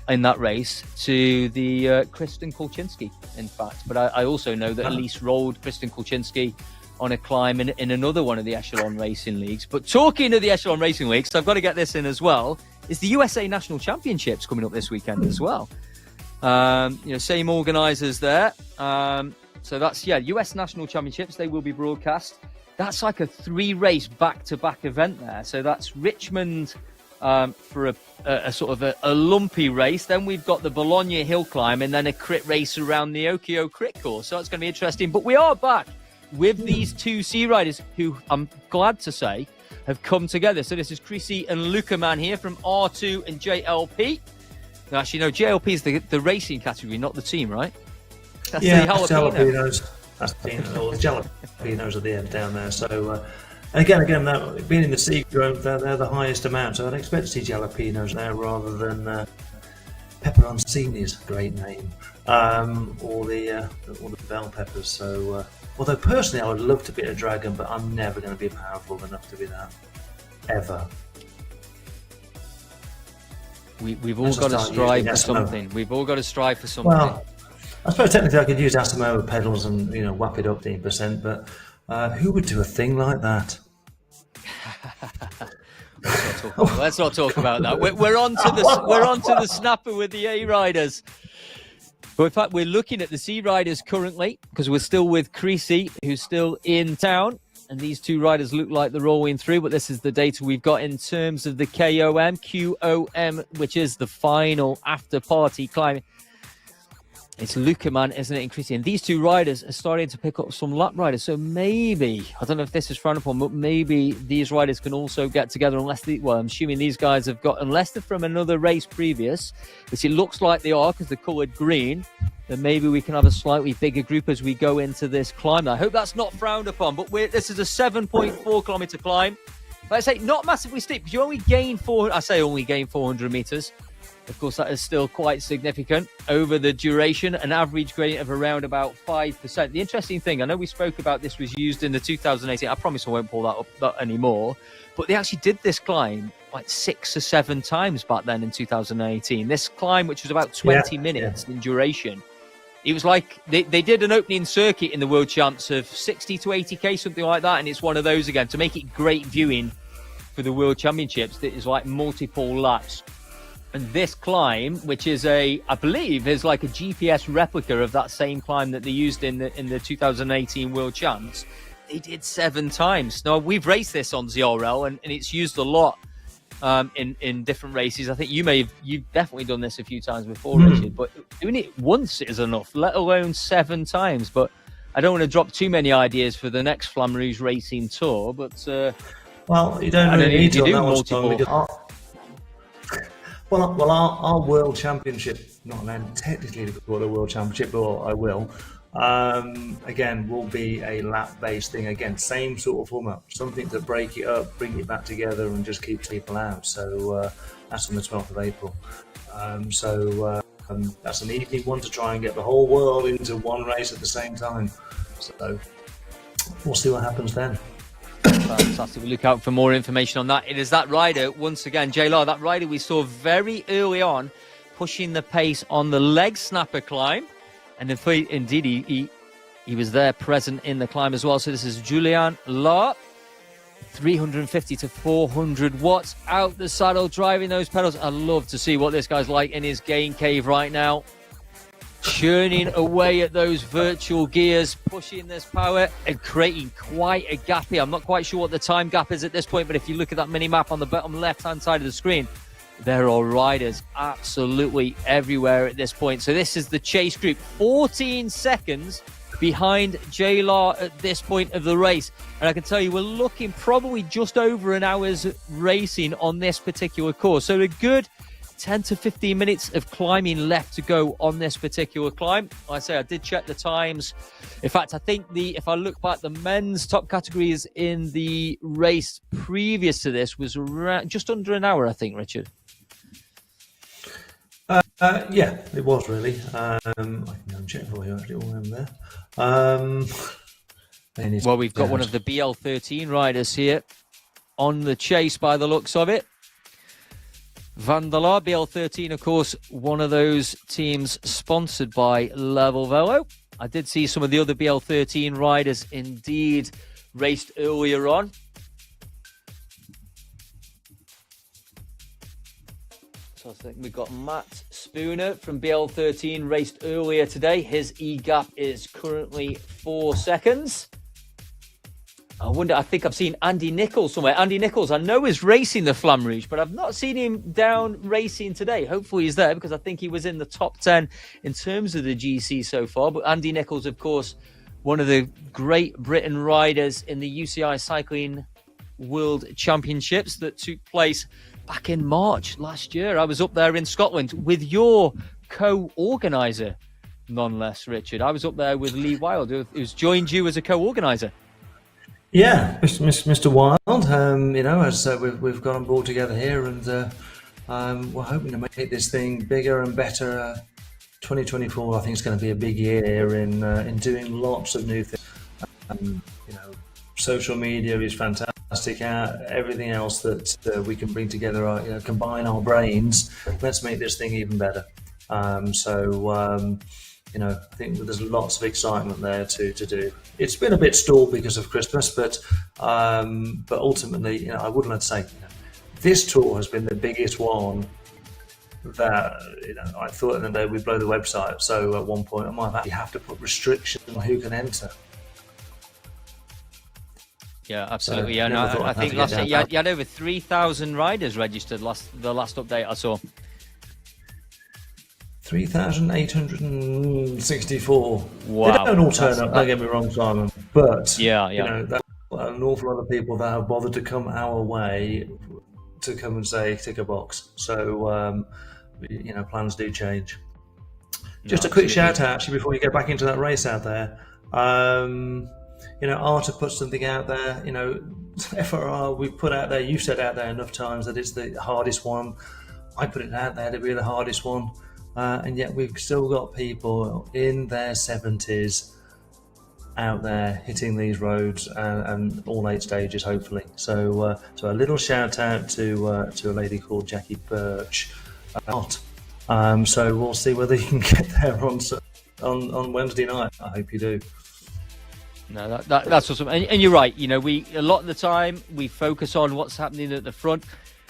in that race to the Kristen Kulczynski, in fact. But I also know that Elise rolled Kristen Kulczynski on a climb in another one of the Echelon Racing Leagues. But talking of the Echelon Racing Leagues, so I've got to get this in as well, is the USA National Championships coming up this weekend as well. Same organisers there. So that's, US National Championships. They will be broadcast. That's like a 3-race back-to-back event there. So that's Richmond for a sort of a lumpy race. Then we've got the Bologna Hill Climb and then a crit race around the Okio Crit Course. So it's going to be interesting. But we are back with these two Sea Riders who, I'm glad to say, have come together. So this is Chrissy and Luca Man here from R2 and JLP. Now, actually, no, JLP is the racing category, not the team, right? That's the jalapenos. That's the jalapenos at the end down there. So, again, being in the sea grove, they're the highest amount. So I'd expect to see jalapenos there rather than pepperoncini's great name, or the bell peppers. So, although personally I would love to be a dragon, but I'm never going to be powerful enough to be that ever. We've all got to strive for something. We've all got to strive for something. Well, I suppose technically I could use Asamoah pedals and whap it up 10%, but who would do a thing like that? Let's not talk about that. We're on to the snapper with the A Riders. But in fact, we're looking at the Sea Riders currently because we're still with Creasy, who's still in town. And these two riders look like they're rolling through, but this is the data we've got in terms of the QOM, which is the final after-party climb. It's Luca Man, isn't it, in Creasy? And these two riders are starting to pick up some lap riders. So maybe, I don't know if this is frowned upon, but maybe these riders can also get together I'm assuming these guys have got, unless they're from another race previous, which it looks like they are because they're coloured green, then maybe we can have a slightly bigger group as we go into this climb. I hope that's not frowned upon, but this is a 7.4 kilometre climb. Like I say, not massively steep, because you only gain 400 metres. Of course, that is still quite significant over the duration, an average gradient of around about 5%. The interesting thing, I know we spoke about this was used in the 2018, I promise I won't pull that up anymore, but they actually did this climb like 6 or 7 times back then in 2018. This climb, which was about 20 minutes in duration, it was like they did an opening circuit in the World Champs of 60 to 80k, something like that, and it's one of those again to make it great viewing for the World Championships. That is like multiple laps. And this climb, which is I believe is like a GPS replica of that same climb that they used in the 2018 World Champs, they did 7 times. Now, we've raced this on ZRL, and it's used a lot in different races. I think you've definitely done this a few times before, Richard, but doing it once is enough, let alone 7 times. But I don't want to drop too many ideas for the next Flamme Rouge Racing Tour, but well, you don't really need to do multiple. Well, our World Championship, not then technically to call it a World Championship, but I will, again, will be a lap-based thing. Again, same sort of format, something to break it up, bring it back together, and just keep people out. So that's on the 12th of April. That's an easy one to try and get the whole world into one race at the same time. So we'll see what happens then. Fantastic. We'll look out for more information on that. It is that rider, once again, JLR, that rider we saw very early on, pushing the pace on the leg snapper climb. And indeed, he was there present in the climb as well. So this is Julian La. 350 to 400 watts out the saddle, driving those pedals. I love to see what this guy's like in his gain cave right now. Churning away at those virtual gears, pushing this power and creating quite a gap here. I'm not quite sure what the time gap is at this point, but if you look at that mini map on the bottom left-hand side of the screen, there are riders absolutely everywhere at this point. So this is the chase group, 14 seconds behind JLR at this point of the race. And I can tell you, we're looking probably just over an hour's racing on this particular course. So a good 10 to 15 minutes of climbing left to go on this particular climb. Like I say, I did check the times. In fact, I think if I look back, the men's top categories in the race previous to this was around just under an hour, I think, Richard. Yeah, it was really. I can go and check for you actually all over there. Well, we've got one of the BL13 riders here on the chase by the looks of it. Vandalar, BL13, of course, one of those teams sponsored by Level Velo. I did see some of the other BL13 riders indeed raced earlier on. So I think we've got Matt Spooner from BL13 raced earlier today. His E-gap is currently 4 seconds. I think I've seen Andy Nichols somewhere. Andy Nichols, I know is racing the Flamme Rouge, but I've not seen him down racing today. Hopefully he's there because I think he was in the top 10 in terms of the GC so far. But Andy Nichols, of course, one of the Great Britain riders in the UCI Cycling World Championships that took place back in March last year. I was up there in Scotland with your co-organiser, none less, Richard. I was up there with Lee Wild, who's joined you as a co-organiser. Yeah, Mr. Wild. As I said, we've got on board together here, and we're hoping to make this thing bigger and better. 2024, I think, is going to be a big year in doing lots of new things. Social media is fantastic. Everything else that we can bring together, combine our brains. Let's make this thing even better. I think there's lots of excitement there to do. It's been a bit stalled because of Christmas, but ultimately, I would like to say, this tour has been the biggest one that, I thought in the day we'd blow the website up. So at one point, I might actually have to put restrictions on who can enter. Yeah, absolutely. I think last year you had over 3,000 riders registered the last update I saw. 3,864. Wow. They don't all turn up, don't get me wrong, Simon. But that's an awful lot of people that have bothered to come our way to come and say tick a box. So plans do change. Just a quick shout out actually before you get back into that race out there. Arta put something out there. FRR we put out there. You've said out there enough times that it's the hardest one. I put it out there to be the hardest one. And yet we've still got people in their 70s out there hitting these roads and all 8 stages, hopefully. So a little shout out to a lady called Jackie Birch. So we'll see whether you can get there on Wednesday night. I hope you do. No, that's awesome. And you're right. We a lot of the time we focus on what's happening at the front.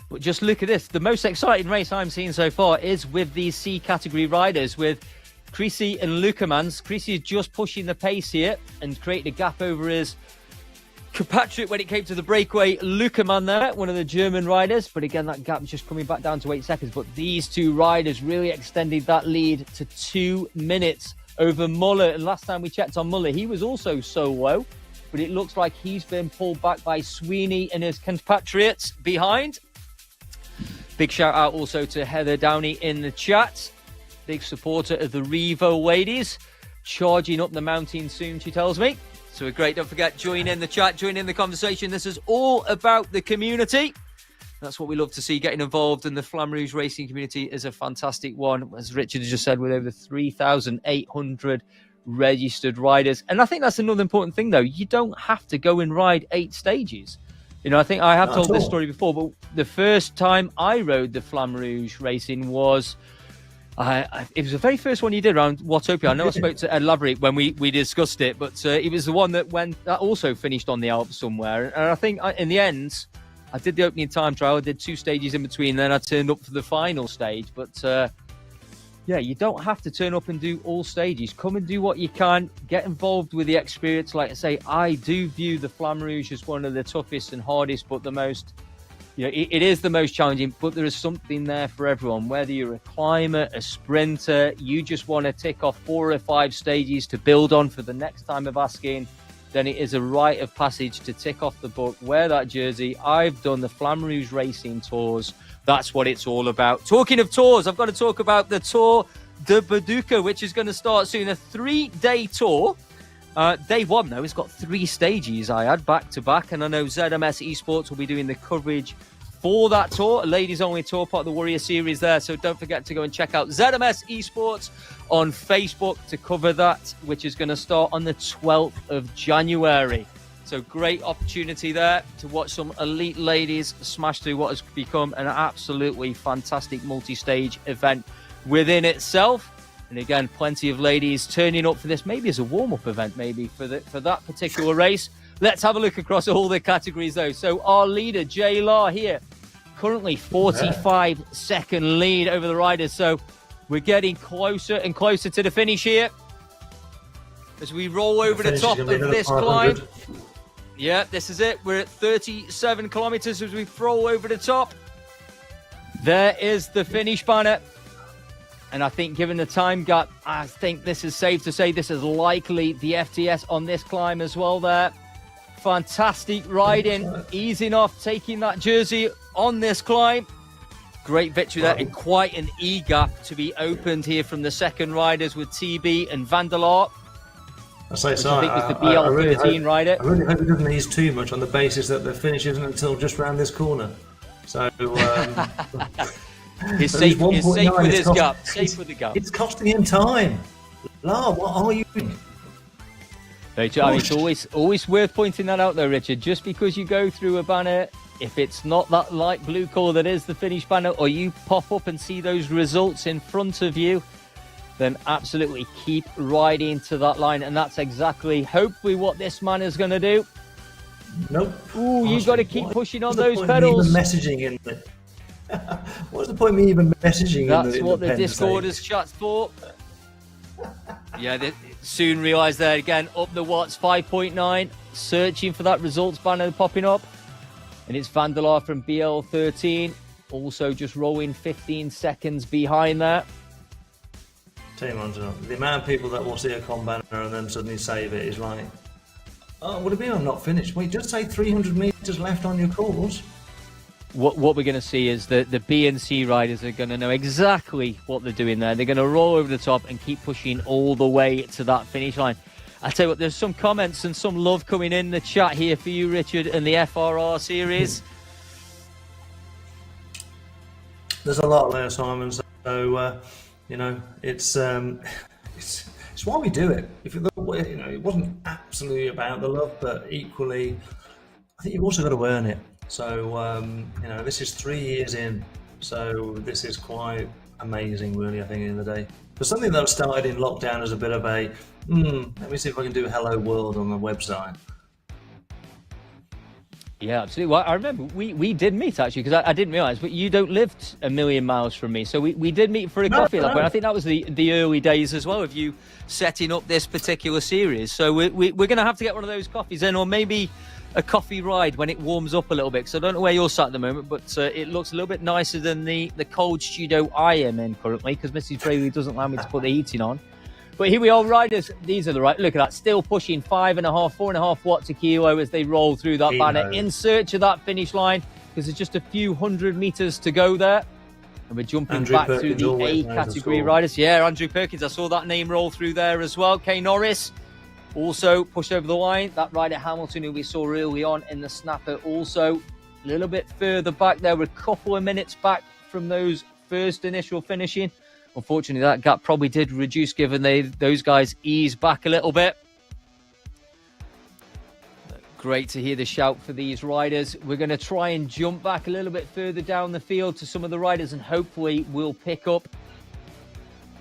But just look at this. The most exciting race I'm seeing so far is with these C category riders, with Creasy and Lukemans. Creasy is just pushing the pace here and creating a gap over his compatriot when it came to the breakaway. Lukeman there, one of the German riders. But again, that gap is just coming back down to 8 seconds. But these two riders really extended that lead to 2 minutes over Muller. And last time we checked on Muller, he was also solo. But it looks like he's been pulled back by Sweeney and his compatriots behind. Big shout out also to Heather Downey in the chat. Big supporter of the Revo ladies. Charging up the mountain soon, she tells me. So great. Don't forget, join in the chat, join in the conversation. This is all about the community. That's what we love to see, getting involved. And the Flamme Rouge racing community is a fantastic one. As Richard just said, with over 3,800 registered riders. And I think that's another important thing, though. You don't have to go and ride 8 stages. I think I have told this story before, but the first time I rode the Flamme Rouge racing was, It was the very first one you did around WATOPIA. I know I spoke to Ed Lavery when we discussed it, but it was the one that also finished on the Alps somewhere. And I think in the end, I did the opening time trial. I did 2 stages in between. Then I turned up for the final stage. But yeah, you don't have to turn up and do all stages. Come and do what you can. Get involved with the experience. Like I say, I do view the Flamme Rouge as one of the toughest and hardest, but the most... it is the most challenging, but there is something there for everyone. Whether you're a climber, a sprinter, you just want to tick off 4 or 5 stages to build on for the next time of asking, then it is a rite of passage to tick off the book, wear that jersey. I've done the Flamme Rouge Racing Tours. That's what it's all about. Talking of tours, I've got to talk about the Tour de Baduka, which is going to start soon. A 3-day tour. Day 1, though, it's got 3 stages I had back to back, and I know ZMS Esports will be doing the coverage for that tour, a ladies only tour, part of the Warrior Series there. So don't forget to go and check out ZMS Esports on Facebook to cover that, which is going to start on the 12th of January. So great opportunity there to watch some elite ladies smash through what has become an absolutely fantastic multi-stage event within itself. And again, plenty of ladies turning up for this, maybe as a warm-up event, maybe for that particular race. Let's have a look across all the categories, though. So our leader, Jay Law, here, currently 45-second lead over the riders. So we're getting closer and closer to the finish here as we roll over the top of this climb. Yeah, this is it. We're at 37 kilometers as we roll over the top. There is the finish banner. And I think given the time gap, I think this is safe to say this is likely the FTS on this climb as well there. Fantastic riding, easing off, taking that jersey on this climb. Great victory there, and quite an E-gap to be opened here from the second riders with TB and Van der Laar. I say so. I think was the BL13 rider. I really hope he doesn't ease too much on the basis that the finish isn't until just round this corner. So... He's safe with his gap. Safe with the gap. It's costing him time. La, what are you doing? It's always worth pointing that out, though, Richard. Just because you go through a banner, if it's not that light blue colour that is the finish banner, or you pop up and see those results in front of you, then absolutely keep riding to that line. And that's exactly, hopefully, what this man is going to do. Nope. Ooh, you've got to keep pushing on those pedals. Even messaging in it. What's the point of me even messaging? That's what the Discord has chat's for. Yeah, they soon realise there again, up the watts, 5.9, searching for that results banner popping up. And it's Van der Laar from BL13, also just rolling 15 seconds behind that. Tell you what, the amount of people that will see a com banner and then suddenly save it is like, oh, would it be I'm not finished? Wait, just say 300 metres left on your course. What we're going to see is that the B and C riders are going to know exactly what they're doing there. They're going to roll over the top and keep pushing all the way to that finish line. I tell you what, there's some comments and some love coming in the chat here for you, Richard, and the FRR series. There's a lot there, Simon. So it's why we do it. If it wasn't absolutely about the love, but equally, I think you've also got to earn it. So, this is 3 years in, so this is quite amazing, really, I think, in the day. For something that started in lockdown as a bit of a, let me see if I can do Hello World on the website. Yeah, absolutely. Well, I remember we did meet, actually, because I didn't realise, but you don't live a million miles from me. So we did meet for a coffee at that point. I think that was the early days as well of you setting up this particular series. So we're going to have to get one of those coffees in, or maybe a coffee ride when it warms up a little bit, because I don't know where you're sat at the moment, but it looks a little bit nicer than the cold studio I am in currently, because Mrs. Braley doesn't allow me to put the heating on. But here we are, riders. These are the right. Look at that, still pushing 4.5 watts a kilo as they roll through that banner in search of that finish line, because there's just a few hundred meters to go there. And we're jumping Andrew back Perkins to the A category riders. Yeah, Andrew Perkins. I saw that name roll through there as well. Kay Norris also pushed over the line. That rider Hamilton, who we saw early on in the snapper, also a little bit further back there. We're a couple of minutes back from those first initial finishing. Unfortunately, that gap probably did reduce given those guys eased back a little bit. Great to hear the shout for these riders. We're going to try and jump back a little bit further down the field to some of the riders, and hopefully we'll pick up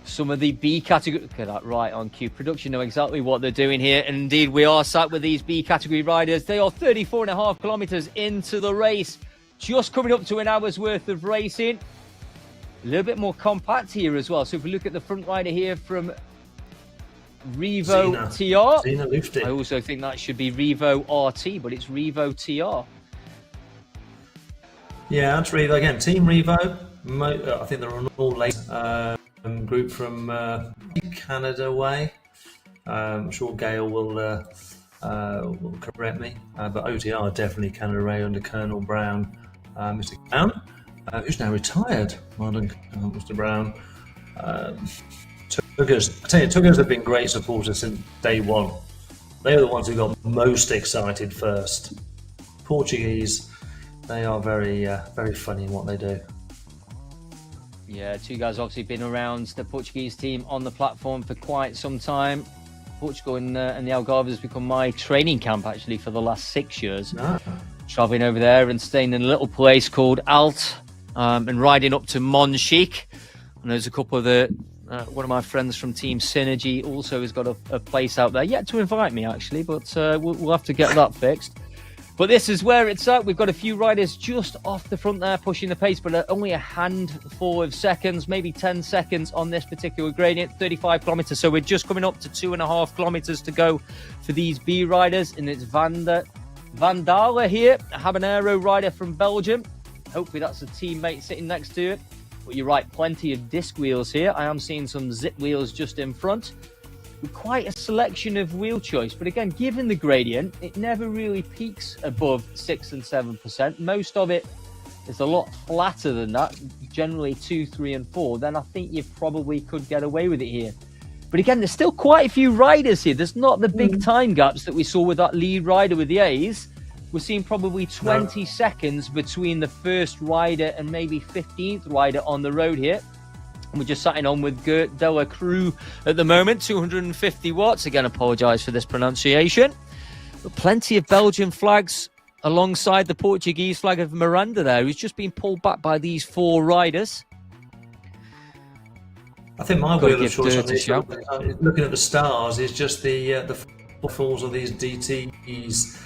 some of the B category. Look at that, right on cue. Production know exactly what they're doing here. And indeed, we are sat with these B category riders. They are 34.5 kilometers into the race, just coming up to an hour's worth of racing. A little bit more compact here as well. So if we look at the front rider here from Revo TR, Zena Lufti. I also think that should be Revo RT, but it's Revo TR. Yeah, that's Revo again. Team Revo. I think they're an all-late group from Canada way. I'm sure Gail will correct me, but OTR definitely Canada way under Colonel Brown, Mr. Brown, who's now retired. Well done, Mr. Brown. Tuggers, I tell you, Tuggers have been great supporters since day one. They are the ones who got most excited first. Portuguese, they are very funny in what they do. Yeah, two guys obviously been around the Portuguese team on the platform for quite some time. Portugal and the Algarve has become my training camp actually for the last 6 years. Travelling over there and staying in a little place called Alt and riding up to Monchique. And there's a couple of one of my friends from Team Synergy also has got a place out there. Yet to invite me actually, but we'll have to get that fixed. But this is where it's at. We've got a few riders just off the front there pushing the pace, but only a handful of seconds, maybe 10 seconds on this particular gradient, 35 kilometers. So we're just coming up to 2.5 kilometers to go for these B riders. And it's Vandala here, a habanero rider from Belgium. Hopefully that's a teammate sitting next to it. But you're right, plenty of disc wheels here. I am seeing some zip wheels just in front. With quite a selection of wheel choice, but again, given the gradient, it never really peaks above 6 and 7%. Most of it is a lot flatter than that, generally 2, 3, and 4. Then I think you probably could get away with it here. But again, there's still quite a few riders here. There's not the big time gaps that we saw with that lead rider with the A's. We're seeing probably 20 seconds between the first rider and maybe 15th rider on the road here. We're just sitting on with Gert de la Cruz at the moment, 250 watts. Again, apologise for this pronunciation. But plenty of Belgian flags alongside the Portuguese flag of Miranda there, who's just been pulled back by these 4 riders. I think my wheel of choice on this, looking at the stars, is just the falls of these DTs.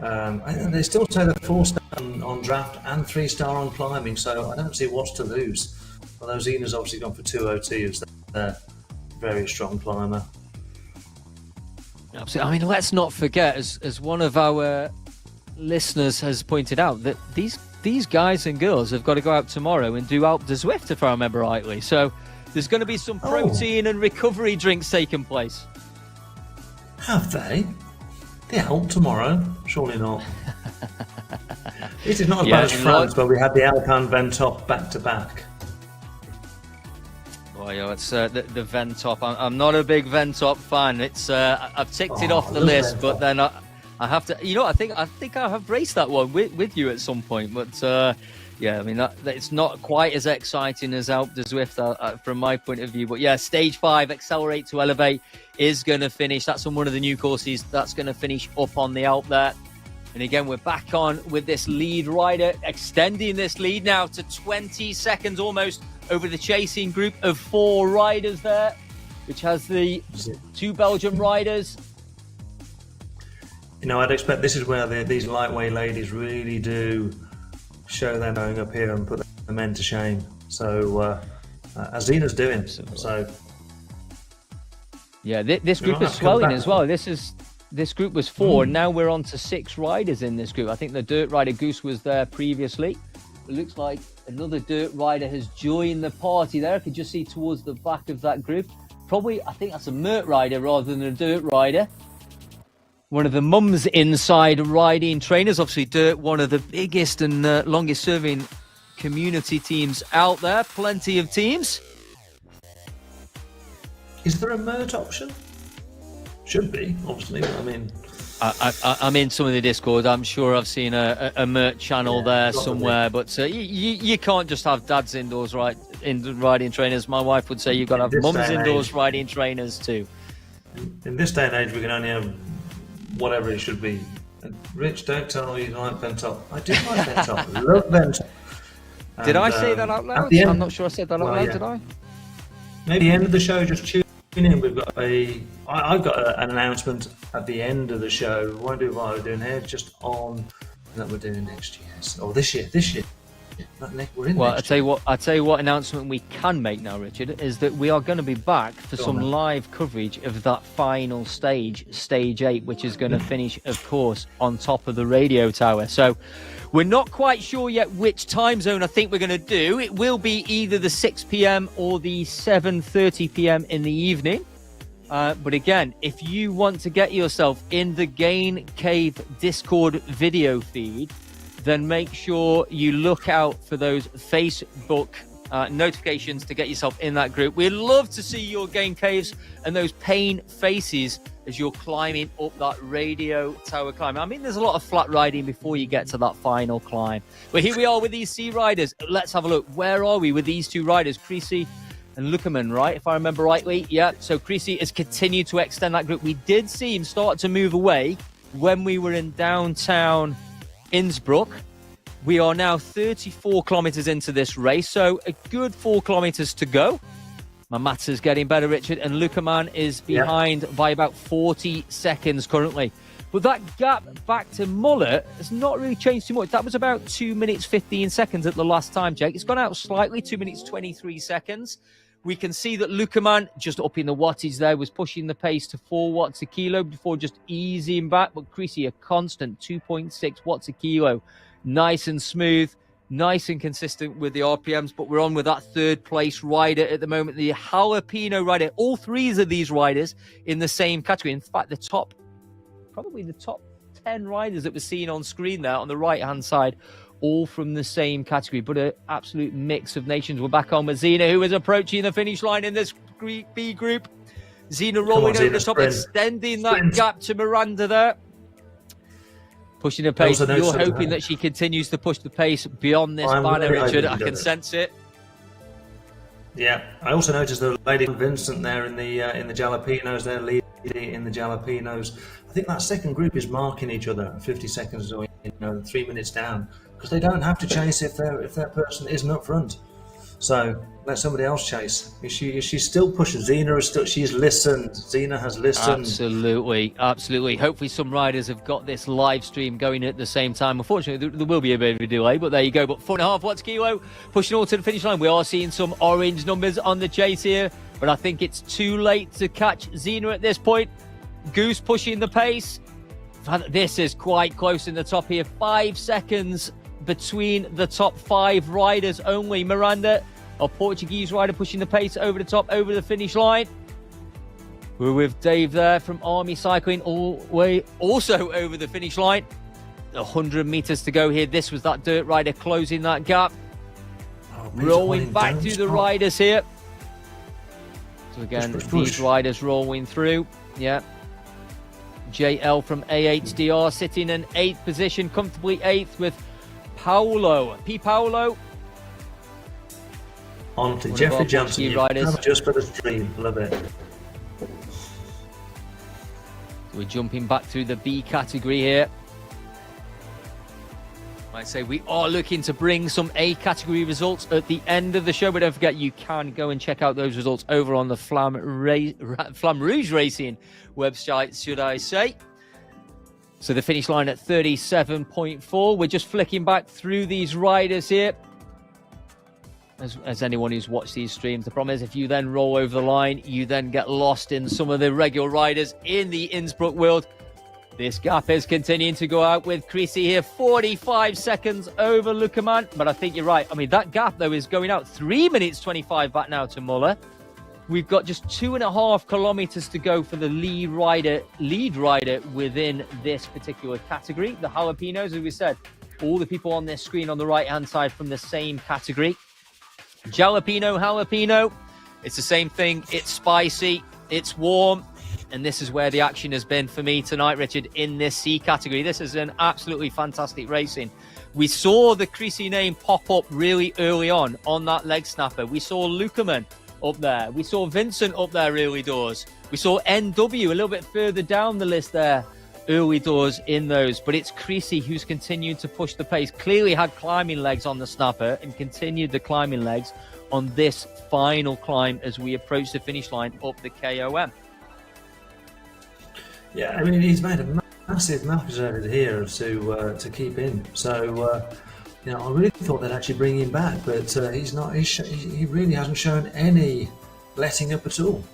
And they still say they're 4-star on draft and 3-star on climbing, so I don't see what's to lose. Although Zena's obviously gone for 202 as their very strong climber. Absolutely. I mean, let's not forget, as one of our listeners has pointed out, that these guys and girls have got to go out tomorrow and do Alpe d'Huez, if I remember rightly. So there's going to be some protein and recovery drinks taking place. Have they? The Alpe tomorrow? Surely not. This is not as bad as France, where we had the Alpine Ventop back to back. Well, yeah, it's the Ventop. I'm not a big Ventop fan. It's I've ticked it off the list, Ventop. But then I have to. You know, I think I have raced that one with you at some point. But yeah, I mean it's not quite as exciting as Alpe d'Huez from my point of view. But yeah, stage 5, Accelerate to Elevate, is going to finish. That's on one of the new courses. That's going to finish up on the Alpe there. And again, we're back on with this lead rider, extending this lead now to 20 seconds almost over the chasing group of 4 riders there, which has the 2 Belgian riders. You know, I'd expect this is where these lightweight ladies really do show them going up here and put the men to shame. So, as Zena's doing. So, yeah, this group is swelling as well. This group was 4, and now we're on to 6 riders in this group. I think the dirt rider Goose was there previously. It looks like another dirt rider has joined the party there. I could just see towards the back of that group. Probably, I think that's a Mert rider rather than a dirt rider. One of the Mums Inside riding trainers. Obviously, Dirt, one of the biggest and longest serving community teams out there. Plenty of teams. Is there a Mert option? Should be, obviously. I mean, I'm in some of the Discord. I'm sure I've seen a Mert channel there somewhere. But you can't just have dads indoors riding trainers. My wife would say you've got to have mums indoors riding trainers too. In this day and age, we can only have whatever it should be. Rich, don't tell me you like Ventop. I do like Ventop. I love Ventop. Did I say that out loud? I'm not sure I said that out loud, did I? maybe the end of the show, just tune in. I've got an announcement at the end of the show. We won't do what we're doing here, just on that we're doing next year, or this year. We're in Well, next I'll tell you what announcement we can make now, Richard, is that we are going to be back for some live coverage of that final stage, Stage 8, which is going to finish, of course, on top of the radio tower. So we're not quite sure yet which time zone I think we're going to do. It will be either the 6 p.m. or the 7:30 p.m. in the evening. But again, if you want to get yourself in the Gain Cave Discord video feed, then make sure you look out for those Facebook notifications to get yourself in that group. We'd love to see your Gain Caves and those pain faces as you're climbing up that radio tower climb. I mean, there's a lot of flat riding before you get to that final climb. But here we are with these sea riders. Let's have a look. Where are we with these two riders? Creasy and Luckerman, right? If I remember rightly. Yeah, so Creasy has continued to extend that group. We did see him start to move away when we were in downtown Innsbruck. We are now 34 kilometers into this race, so a good 4 kilometers to go. My maths is getting better, Richard, and Luckerman is behind by about 40 seconds currently. But that gap back to Muller has not really changed too much. That was about 2 minutes 15 seconds at the last time, Jake. It's gone out slightly, 2 minutes 23 seconds. We can see that Luckerman, just up in the wattage there, was pushing the pace to 4 watts a kilo before just easing back. But Creasy, a constant 2.6 watts a kilo. Nice and smooth, nice and consistent with the RPMs. But we're on with that third place rider at the moment, the Jalapeno rider. All three of these riders in the same category. In fact, probably the top 10 riders that we're seeing on screen there on the right-hand side, all from the same category, but an absolute mix of nations. We're back on with Zena, who is approaching the finish line in this B group. Zena rolling over the top, extending that gap to Miranda there. Pushing the pace. You're hoping that she continues to push the pace beyond this banner, Richard. I can sense it. Yeah, I also noticed the lady Vincent there in the Jalapenos. They're leading in the Jalapenos. I think that second group is marking each other 50 seconds or 3 minutes down, because they don't have to chase if their person isn't up front. So let somebody else chase. Is she still pushing? She's listened. Zena has listened. Absolutely. Hopefully some riders have got this live stream going at the same time. Unfortunately, there will be a bit of a delay, but there you go. But 4.5 watts kilo, pushing all to the finish line. We are seeing some orange numbers on the chase here, but I think it's too late to catch Zena at this point. Goose pushing the pace. This is quite close in the top here. 5 seconds between the top 5 riders only. Miranda, our Portuguese rider, pushing the pace over the top, over the finish line. We're with Dave there from Army Cycling, all the way also over the finish line. 100 meters to go here. This was that dirt rider closing that gap. Rolling back through the riders here. So again, these riders rolling through. Yeah. JL from AHDR sitting in 8th position, comfortably 8th with Paolo. On to Jeffrey Johnson, just for the stream. Love it. We're jumping back through the B category here. I say we are looking to bring some A category results at the end of the show, but don't forget you can go and check out those results over on the Flamme Rouge Racing website, should I say. So the finish line at 37.4. We're just flicking back through these riders here. As anyone who's watched these streams, the problem is if you then roll over the line, you then get lost in some of the regular riders in the Innsbruck world. This gap is continuing to go out with Creasy here, 45 seconds over Luckerman. But I think you're right. I mean, that gap, though, is going out 3 minutes 25 back now to Muller. We've got just 2.5 kilometers to go for the lead rider within this particular category. The Jalapenos, as we said, all the people on this screen on the right-hand side from the same category. Jalapeno, it's the same thing. It's spicy, it's warm, and this is where the action has been for me tonight, Richard, in this C category. This is an absolutely fantastic racing. We saw the Creasy name pop up really early on that leg snapper. We saw Luckerman up there. We saw Vincent up there early doors. We saw NW a little bit further down the list there, early doors in those. But it's Creasy who's continued to push the pace. Clearly had climbing legs on the snapper and continued the climbing legs on this final climb as we approach the finish line up the KOM. Yeah, I mean, he's made a massive effort here to keep in. So, I really thought they'd actually bring him back, but he's not. He really hasn't shown any letting up at all.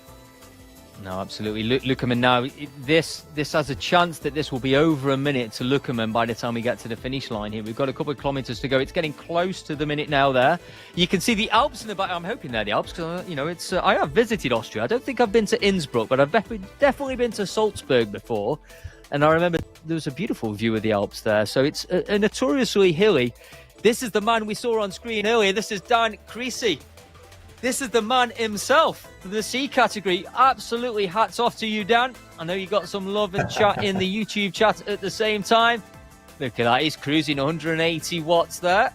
No, absolutely. Luckerman now, this has a chance that this will be over a minute to Luckerman by the time we get to the finish line here. We've got a couple of kilometres to go. It's getting close to the minute now there. You can see the Alps in the back. I'm hoping they're the Alps because, I have visited Austria. I don't think I've been to Innsbruck, but I've definitely been to Salzburg before. And I remember there was a beautiful view of the Alps there. So it's a notoriously hilly. This is the man we saw on screen earlier. This is Dan Creasy. This is the man himself for the C category. Absolutely hats off to you, Dan. I know you got some love and chat in the YouTube chat at the same time. Look at that. He's cruising 180 watts there.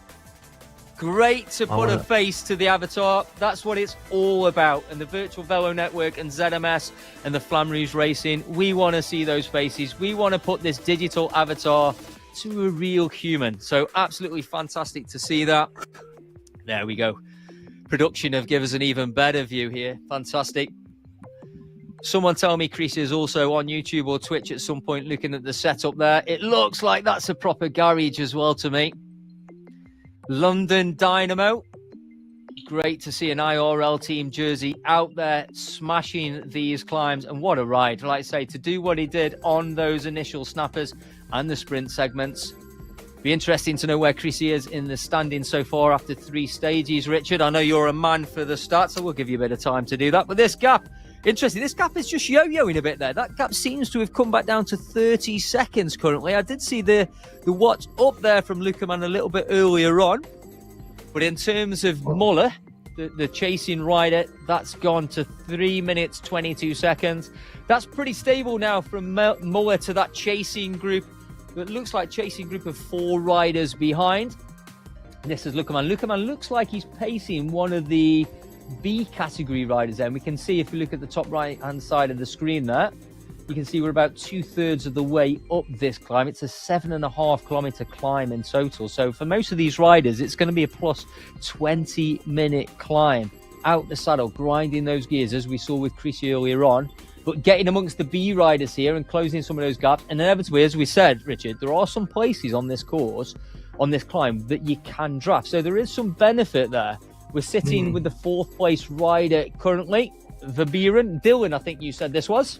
Great to put a face to the avatar. That's what it's all about. And the Virtual Velo Network and ZMS and the Flamme Rouge Racing, we want to see those faces. We want to put this digital avatar to a real human. So absolutely fantastic to see that. There we go. Production have given us an even better view here. Fantastic. Someone tell me Creasy is also on YouTube or Twitch at some point looking at the setup there. It looks like that's a proper garage as well to me. London Dynamo. Great to see an IRL team jersey out there smashing these climbs. And what a ride. Like I say, to do what he did on those initial snappers and the sprint segments. Be interesting to know where Creasy is in the standing so far after 3 stages, Richard. I know you're a man for the stats, so we'll give you a bit of time to do that. But this gap, interesting. This gap is just yo-yoing a bit there. That gap seems to have come back down to 30 seconds currently. I did see the watch up there from Luckerman a little bit earlier on. But in terms of Muller, the chasing rider, that's gone to 3 minutes, 22 seconds. That's pretty stable now from Muller to that chasing group. It looks like chasing group of 4 riders behind. This is Luckerman. Luckerman looks like he's pacing one of the B category riders there. And we can see if you look at the top right-hand side of the screen there, you can see we're about 2/3 of the way up this climb. It's a 7.5 kilometre climb in total. So for most of these riders, it's going to be a plus 20-minute climb out the saddle, grinding those gears as we saw with Creasy earlier on. But getting amongst the B riders here and closing some of those gaps. And inevitably, as we said, Richard, there are some places on this course, on this climb, that you can draft. So there is some benefit there. We're sitting with the 4th place rider currently, Verbieren. Dylan, I think you said this was?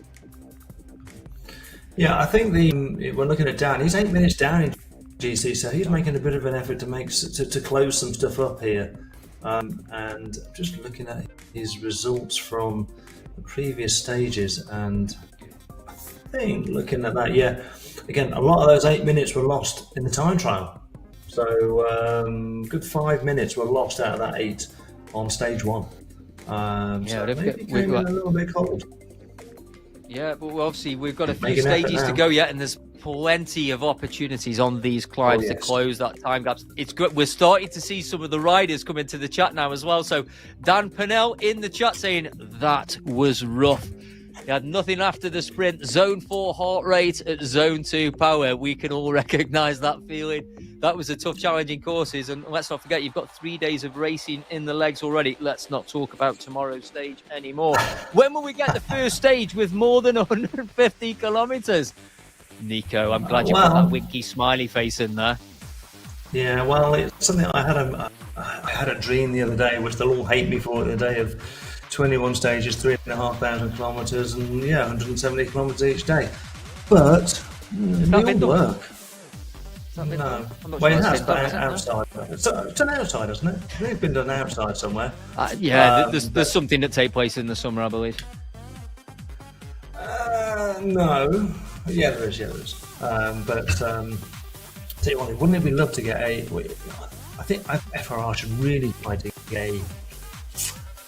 Yeah, I think we're looking at Dan. He's 8 minutes down in GC, so he's making a bit of an effort to close some stuff up here. And just looking at his results from the previous stages, and I think looking at that, yeah, again, a lot of those 8 minutes were lost in the time trial. So good 5 minutes were lost out of that 8 on stage 1. So maybe came in a little bit cold. Yeah, but obviously we've got a few stages to go yet, and there's plenty of opportunities on these climbs to close that time gap. It's good. We're starting to see some of the riders come into the chat now as well. So Dan Pennell in the chat saying that was rough. He had nothing after the sprint. Zone 4 heart rate at zone 2 power. We can all recognise that feeling. That was a tough, challenging courses. And let's not forget, you've got 3 days of racing in the legs already. Let's not talk about tomorrow's stage anymore. When will we get the first stage with more than 150 kilometres? Nico, I'm glad you put that winky smiley face in there. Yeah, well, it's something I had a dream the other day, which they'll all hate me for, the day of 21 stages, 3,500 kilometres, and 170 kilometres each day. But they all work. No, well, it has, but outside. It's done outside, isn't it? They've been done outside somewhere. There's something that takes place in the summer, I believe. No. Yeah, there is. But tell you what, wouldn't it be lovely to get I think FRR should really try to get a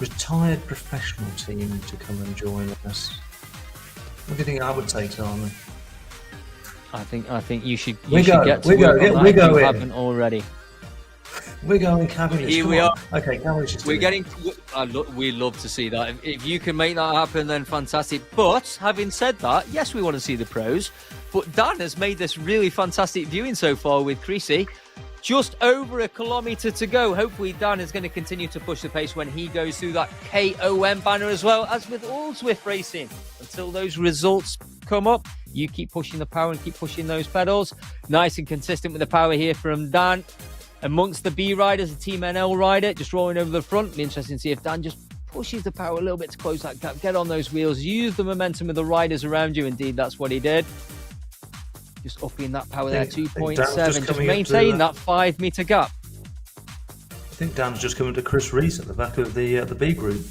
retired professional team to come and join us. What do you think I would take, Simon? I think you should get to work on that if you haven't already. We're going Cavendish. Here we are. Okay, Cavendish is we love to see that. If you can make that happen, then fantastic. But having said that, yes, we want to see the pros. But Dan has made this really fantastic viewing so far with Creasy. Just over a kilometre to go. Hopefully Dan is going to continue to push the pace when he goes through that KOM banner, as well as with all Zwift racing. Until those results come up, you keep pushing the power and keep pushing those pedals. Nice and consistent with the power here from Dan. Amongst the B riders, the Team NL rider just rolling over the front. Be interesting to see if Dan just pushes the power a little bit to close that gap, get on those wheels, use the momentum of the riders around you. Indeed, that's what he did. Just upping that power there, 2.7. Just maintain that 5 metre gap. I think Dan's just coming to Chris Reese at the back of the B group.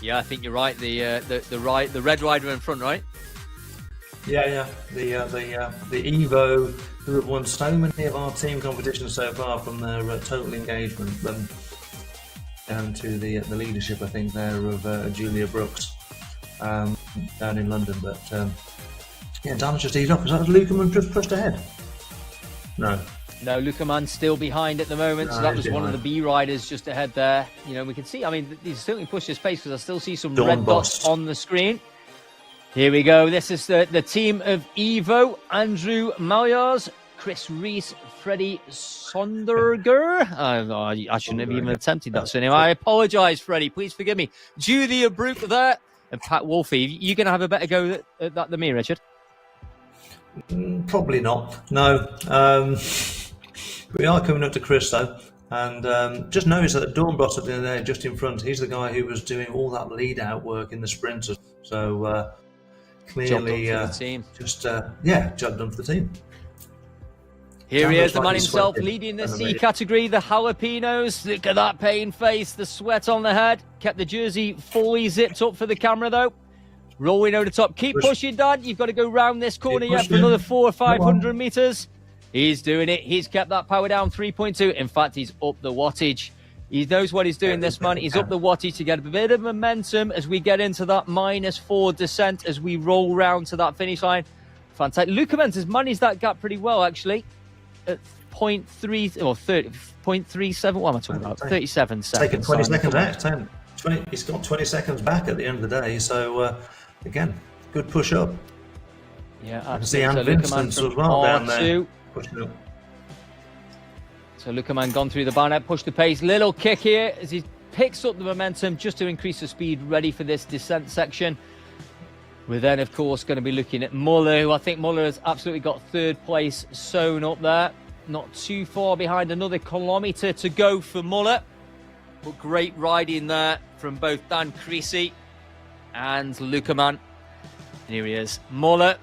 Yeah, I think you're right. The red rider in front, right? Yeah. The Evo, who have won so many of our team competitions so far, from their total engagement down to the leadership, I think, there of Julia Brooks down in London. But yeah, Dan's just eased off. Is that Lukeman just pushed ahead? No, Lukeman's still behind at the moment. So that was one of the B riders just ahead there. You know, we can see, I mean, he's certainly pushed his pace, because I still see some red dots on the screen. Here we go. This is the team of Evo. Andrew Malyars, Chris Reese, Freddie Sonderger. I shouldn't have even attempted that surname. I apologise, Freddie. Please forgive me. Julia Brook there. And Pat Wolfe. You're going to have a better go at that than me, Richard? Probably not. No. We are coming up to Chris, though. And just notice that Dornbos up there, just in front, he's the guy who was doing all that lead-out work in the sprinters. So clearly, job done for the team. Job done for the team. Here he is, the man himself, leading the C category, the jalapenos. Look at that pain face, the sweat on the head. Kept the jersey fully zipped up for the camera, though. Rolling over the top. Keep pushing, Dan. You've got to go round this corner yet for another 400 or 500 metres. He's doing it. He's kept that power down, 3.2. In fact, he's up the wattage. He knows what he's doing, this man. He's up the wattage to get a bit of momentum as we get into that -4 descent as we roll round to that finish line. Fantastic. Lukeman has managed that gap pretty well, actually, at 0.3 or 0.37. What am I talking about? 37 seconds. Taking 20 seconds out. 20. He's got 20 seconds back at the end of the day. So, again, good push up. Yeah, I can see Anne Vincent as well down there. Pushing up. So Lukeman gone through the barnet, pushed the pace. Little kick here as he picks up the momentum just to increase the speed, ready for this descent section. We're then, of course, going to be looking at Muller, who I think Muller has absolutely got third place sewn up there. Not too far behind, another kilometre to go for Muller. But great riding there from both Dan Creasy and Lukeman. And here he is. Muller,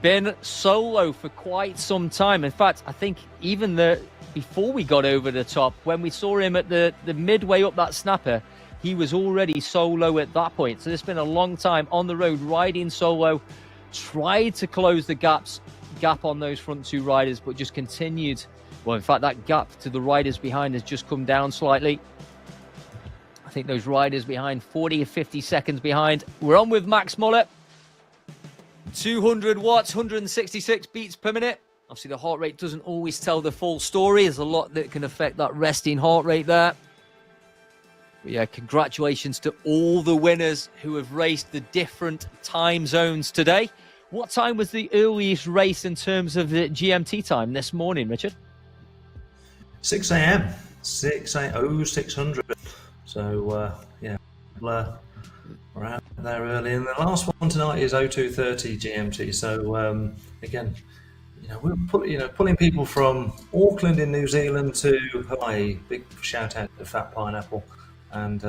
been solo for quite some time. In fact, I think even before we got over the top, when we saw him at the midway up that snapper, he was already solo at that point. So it's been a long time on the road riding solo. Tried to close the gap on those front two riders, but just continued. Well, in fact, that gap to the riders behind has just come down slightly. I think those riders behind, 40 or 50 seconds behind. We're on with Max Muller. 200 watts, 166 beats per minute. Obviously, the heart rate doesn't always tell the full story. There's a lot that can affect that resting heart rate there. But yeah, congratulations to all the winners who have raced the different time zones today. What time was the earliest race in terms of the GMT time this morning, Richard? 6 a.m. 600. So, yeah, we're out there early. And the last one tonight is 02:30 GMT. So, again, we're pulling people from Auckland in New Zealand to Hawaii. Big shout out to Fat Pineapple and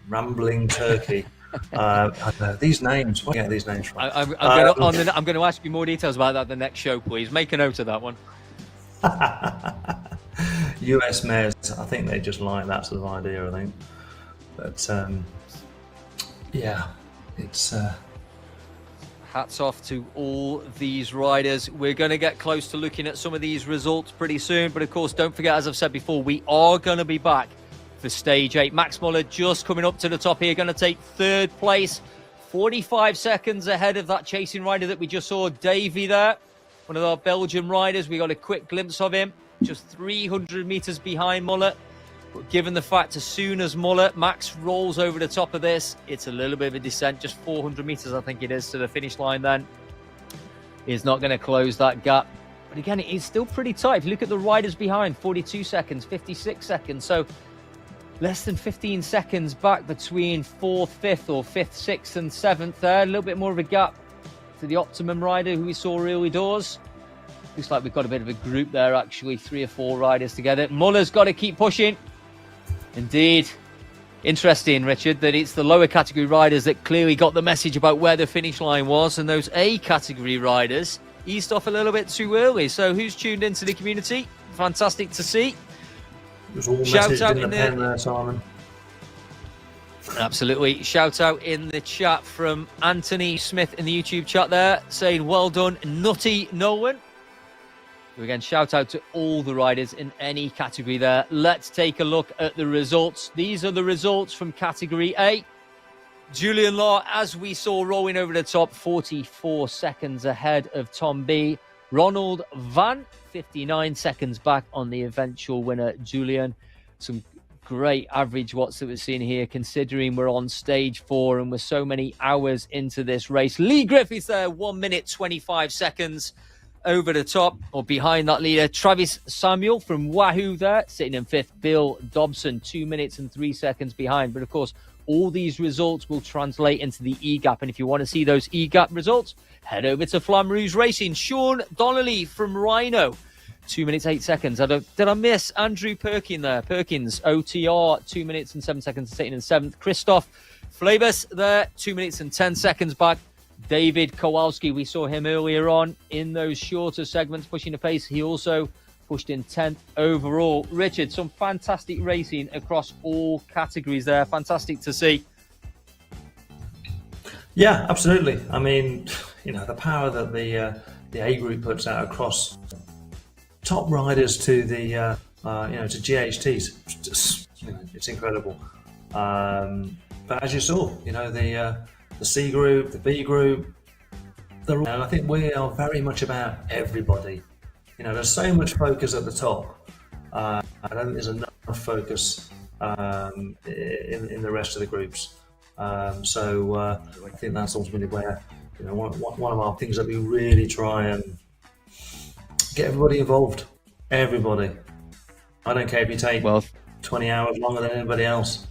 Rambling Turkey. I don't know these names. Where do you get these names from? I'm going to ask you more details about that the next show, please. Make a note of that one. US mayors, I think they just like that sort of idea. I think, but yeah, it's. Hats off to all these riders. We're going to get close to looking at some of these results pretty soon. But of course, don't forget, as I've said before, we are going to be back for Stage 8. Max Muller just coming up to the top here, going to take third place. 45 seconds ahead of that chasing rider that we just saw, Davey there. One of our Belgian riders. We got a quick glimpse of him. Just 300 metres behind Muller. But given the fact, as soon as Max rolls over the top of this, it's a little bit of a descent, just 400 metres I think it is to the finish line then. He's not going to close that gap. But again, it's still pretty tight. If you look at the riders behind, 42 seconds, 56 seconds. So less than 15 seconds back between 4th, 5th, or 5th, 6th, and 7th there. A little bit more of a gap to the Optimum rider who we saw early doors. Looks like we've got a bit of a group there, actually. 3 or 4 riders together. Muller's got to keep pushing. Indeed. Interesting, Richard, that it's the lower category riders that clearly got the message about where the finish line was, and those A category riders eased off a little bit too early. So who's tuned into the community? Fantastic to see. It was all Shout messaged out in the pen there, Simon. Absolutely. Shout out in the chat from Anthony Smith in the YouTube chat there, saying well done, Nutty Nolan. Again, shout out to all the riders in any category there. Let's take a look at the results. These are the results from category A. Julian Law, as we saw, rolling over the top, 44 seconds ahead of Tom B. Ronald Van, 59 seconds back on the eventual winner, Julian. Some great average watts that we're seeing here, considering we're on stage 4 and we're so many hours into this race. Lee Griffiths there, 1 minute 25 seconds over the top or behind that leader. Travis Samuel from Wahoo there, sitting in 5th. Bill Dobson, 2 minutes and 3 seconds behind. But of course, all these results will translate into the E-Gap. And if you want to see those E-Gap results, head over to Flamme Rouge Racing. Sean Donnelly from Rhino, 2 minutes 8 seconds. Did I miss Andrew Perkins, OTR, 2 minutes and 7 seconds, sitting in 7th. Christoph Flavus there, 2 minutes and 10 seconds back. David Kowalski, we saw him earlier on in those shorter segments pushing the pace. He also pushed in 10th overall. Richard, some fantastic racing across all categories there. Fantastic to see. Yeah, absolutely. I mean, the power that the A group puts out across top riders to the to GHTs, it's incredible. But as you saw, the C group, the B group, and I think we are very much about everybody. There's so much focus at the top. I don't think there's enough focus in the rest of the groups. So I think that's ultimately where one of our things that we really try and get everybody involved. Everybody. I don't care if you take 20 hours longer than anybody else.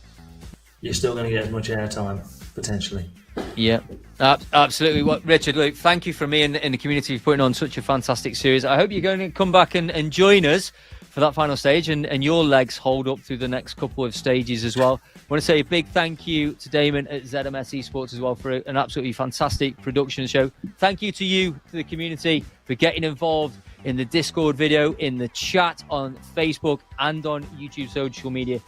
You're still going to get as much airtime potentially. Yeah, absolutely. Well, Richard, look, thank you from me and the community for putting on such a fantastic series. I hope you're going to come back and join us for that final stage, and your legs hold up through the next couple of stages as well. I want to say a big thank you to Damon at ZMS Esports as well for an absolutely fantastic production show. Thank you to the community, for getting involved in the Discord video, in the chat on Facebook and on YouTube social media.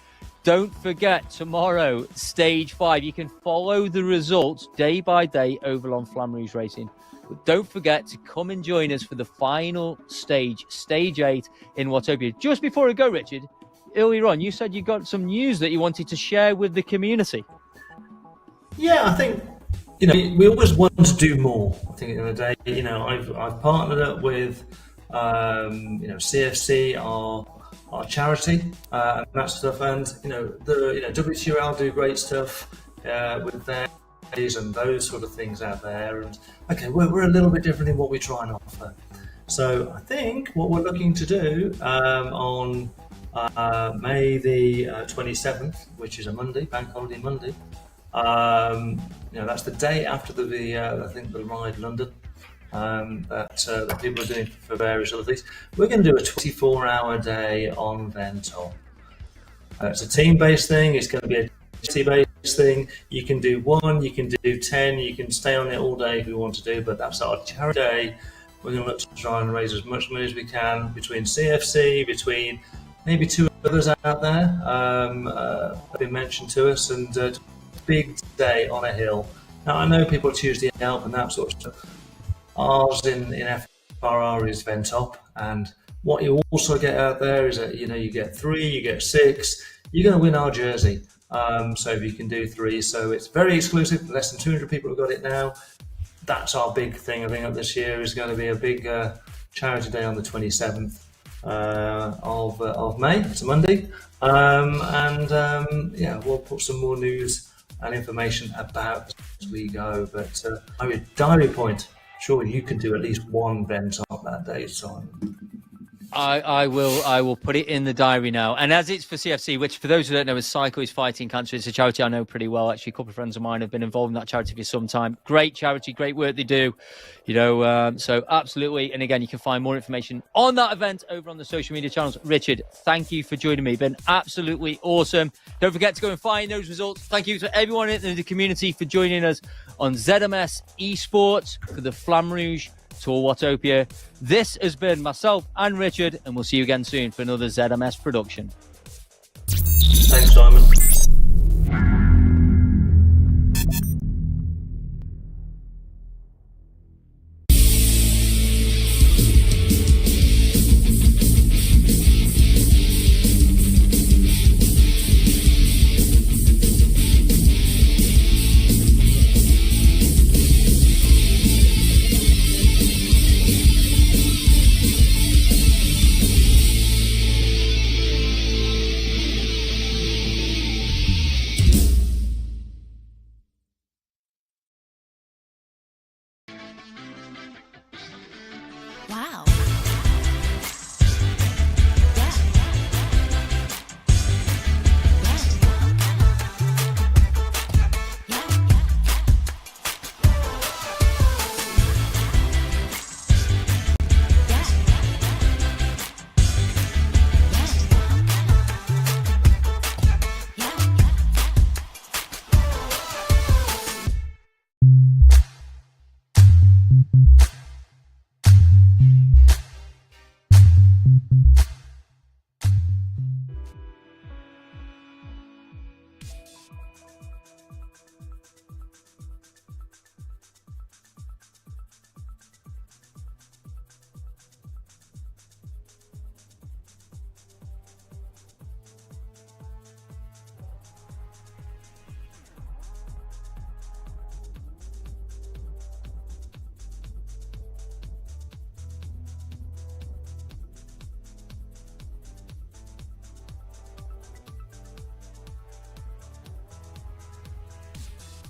Don't forget, tomorrow, stage 5. You can follow the results day by day over on Flamme Rouge Racing. But don't forget to come and join us for the final stage, stage 8 in WATOPIA. Just before I go, Richard, earlier on, you said you got some news that you wanted to share with the community. Yeah, I think, we always want to do more. I think at the end of the day, I've partnered up with, CFC, our charity, and that stuff, and the WTRL do great stuff with their and those sort of things out there, and okay, we're a little bit different in what we try and offer. So I think what we're looking to do on May the 27th, which is a Monday, bank holiday Monday, that's the day after the Ride London that people are doing for various other things. We're going to do a 24-hour day on Ventol. It's a team-based thing. It's going to be a team-based thing. You can do 1, you can do 10, you can stay on it all day if you want to do, but that's our charity day. We're going to look to try and raise as much money as we can between CFC, between maybe 2 others out there have been mentioned to us, and big day on a hill. Now, I know people choose the Alp and that sort of stuff. Ours in FRR is Ventop, and what you also get out there is that you get 3, you get 6. You're going to win our jersey. So if you can do 3, so it's very exclusive. Less than 200 people have got it now. That's our big thing. I think this year is going to be a big charity day on the 27th of May. It's a Monday, we'll put some more news and information about as we go. But diary point. Sure, you can do at least one event on that day, Simon. I will put it in the diary now. And as it's for CFC, which for those who don't know is Cycle is Fighting Cancer, it's a charity I know pretty well. Actually, a couple of friends of mine have been involved in that charity for some time. Great charity, great work they do. So absolutely. And again, you can find more information on that event over on the social media channels. Richard, thank you for joining me. Been absolutely awesome. Don't forget to go and find those results. Thank you to everyone in the community for joining us on ZMS Esports for the Flamme Rouge Tour WATOPIA. This has been myself and Richard, and we'll see you again soon for another ZMS production. Thanks, Simon. Wow.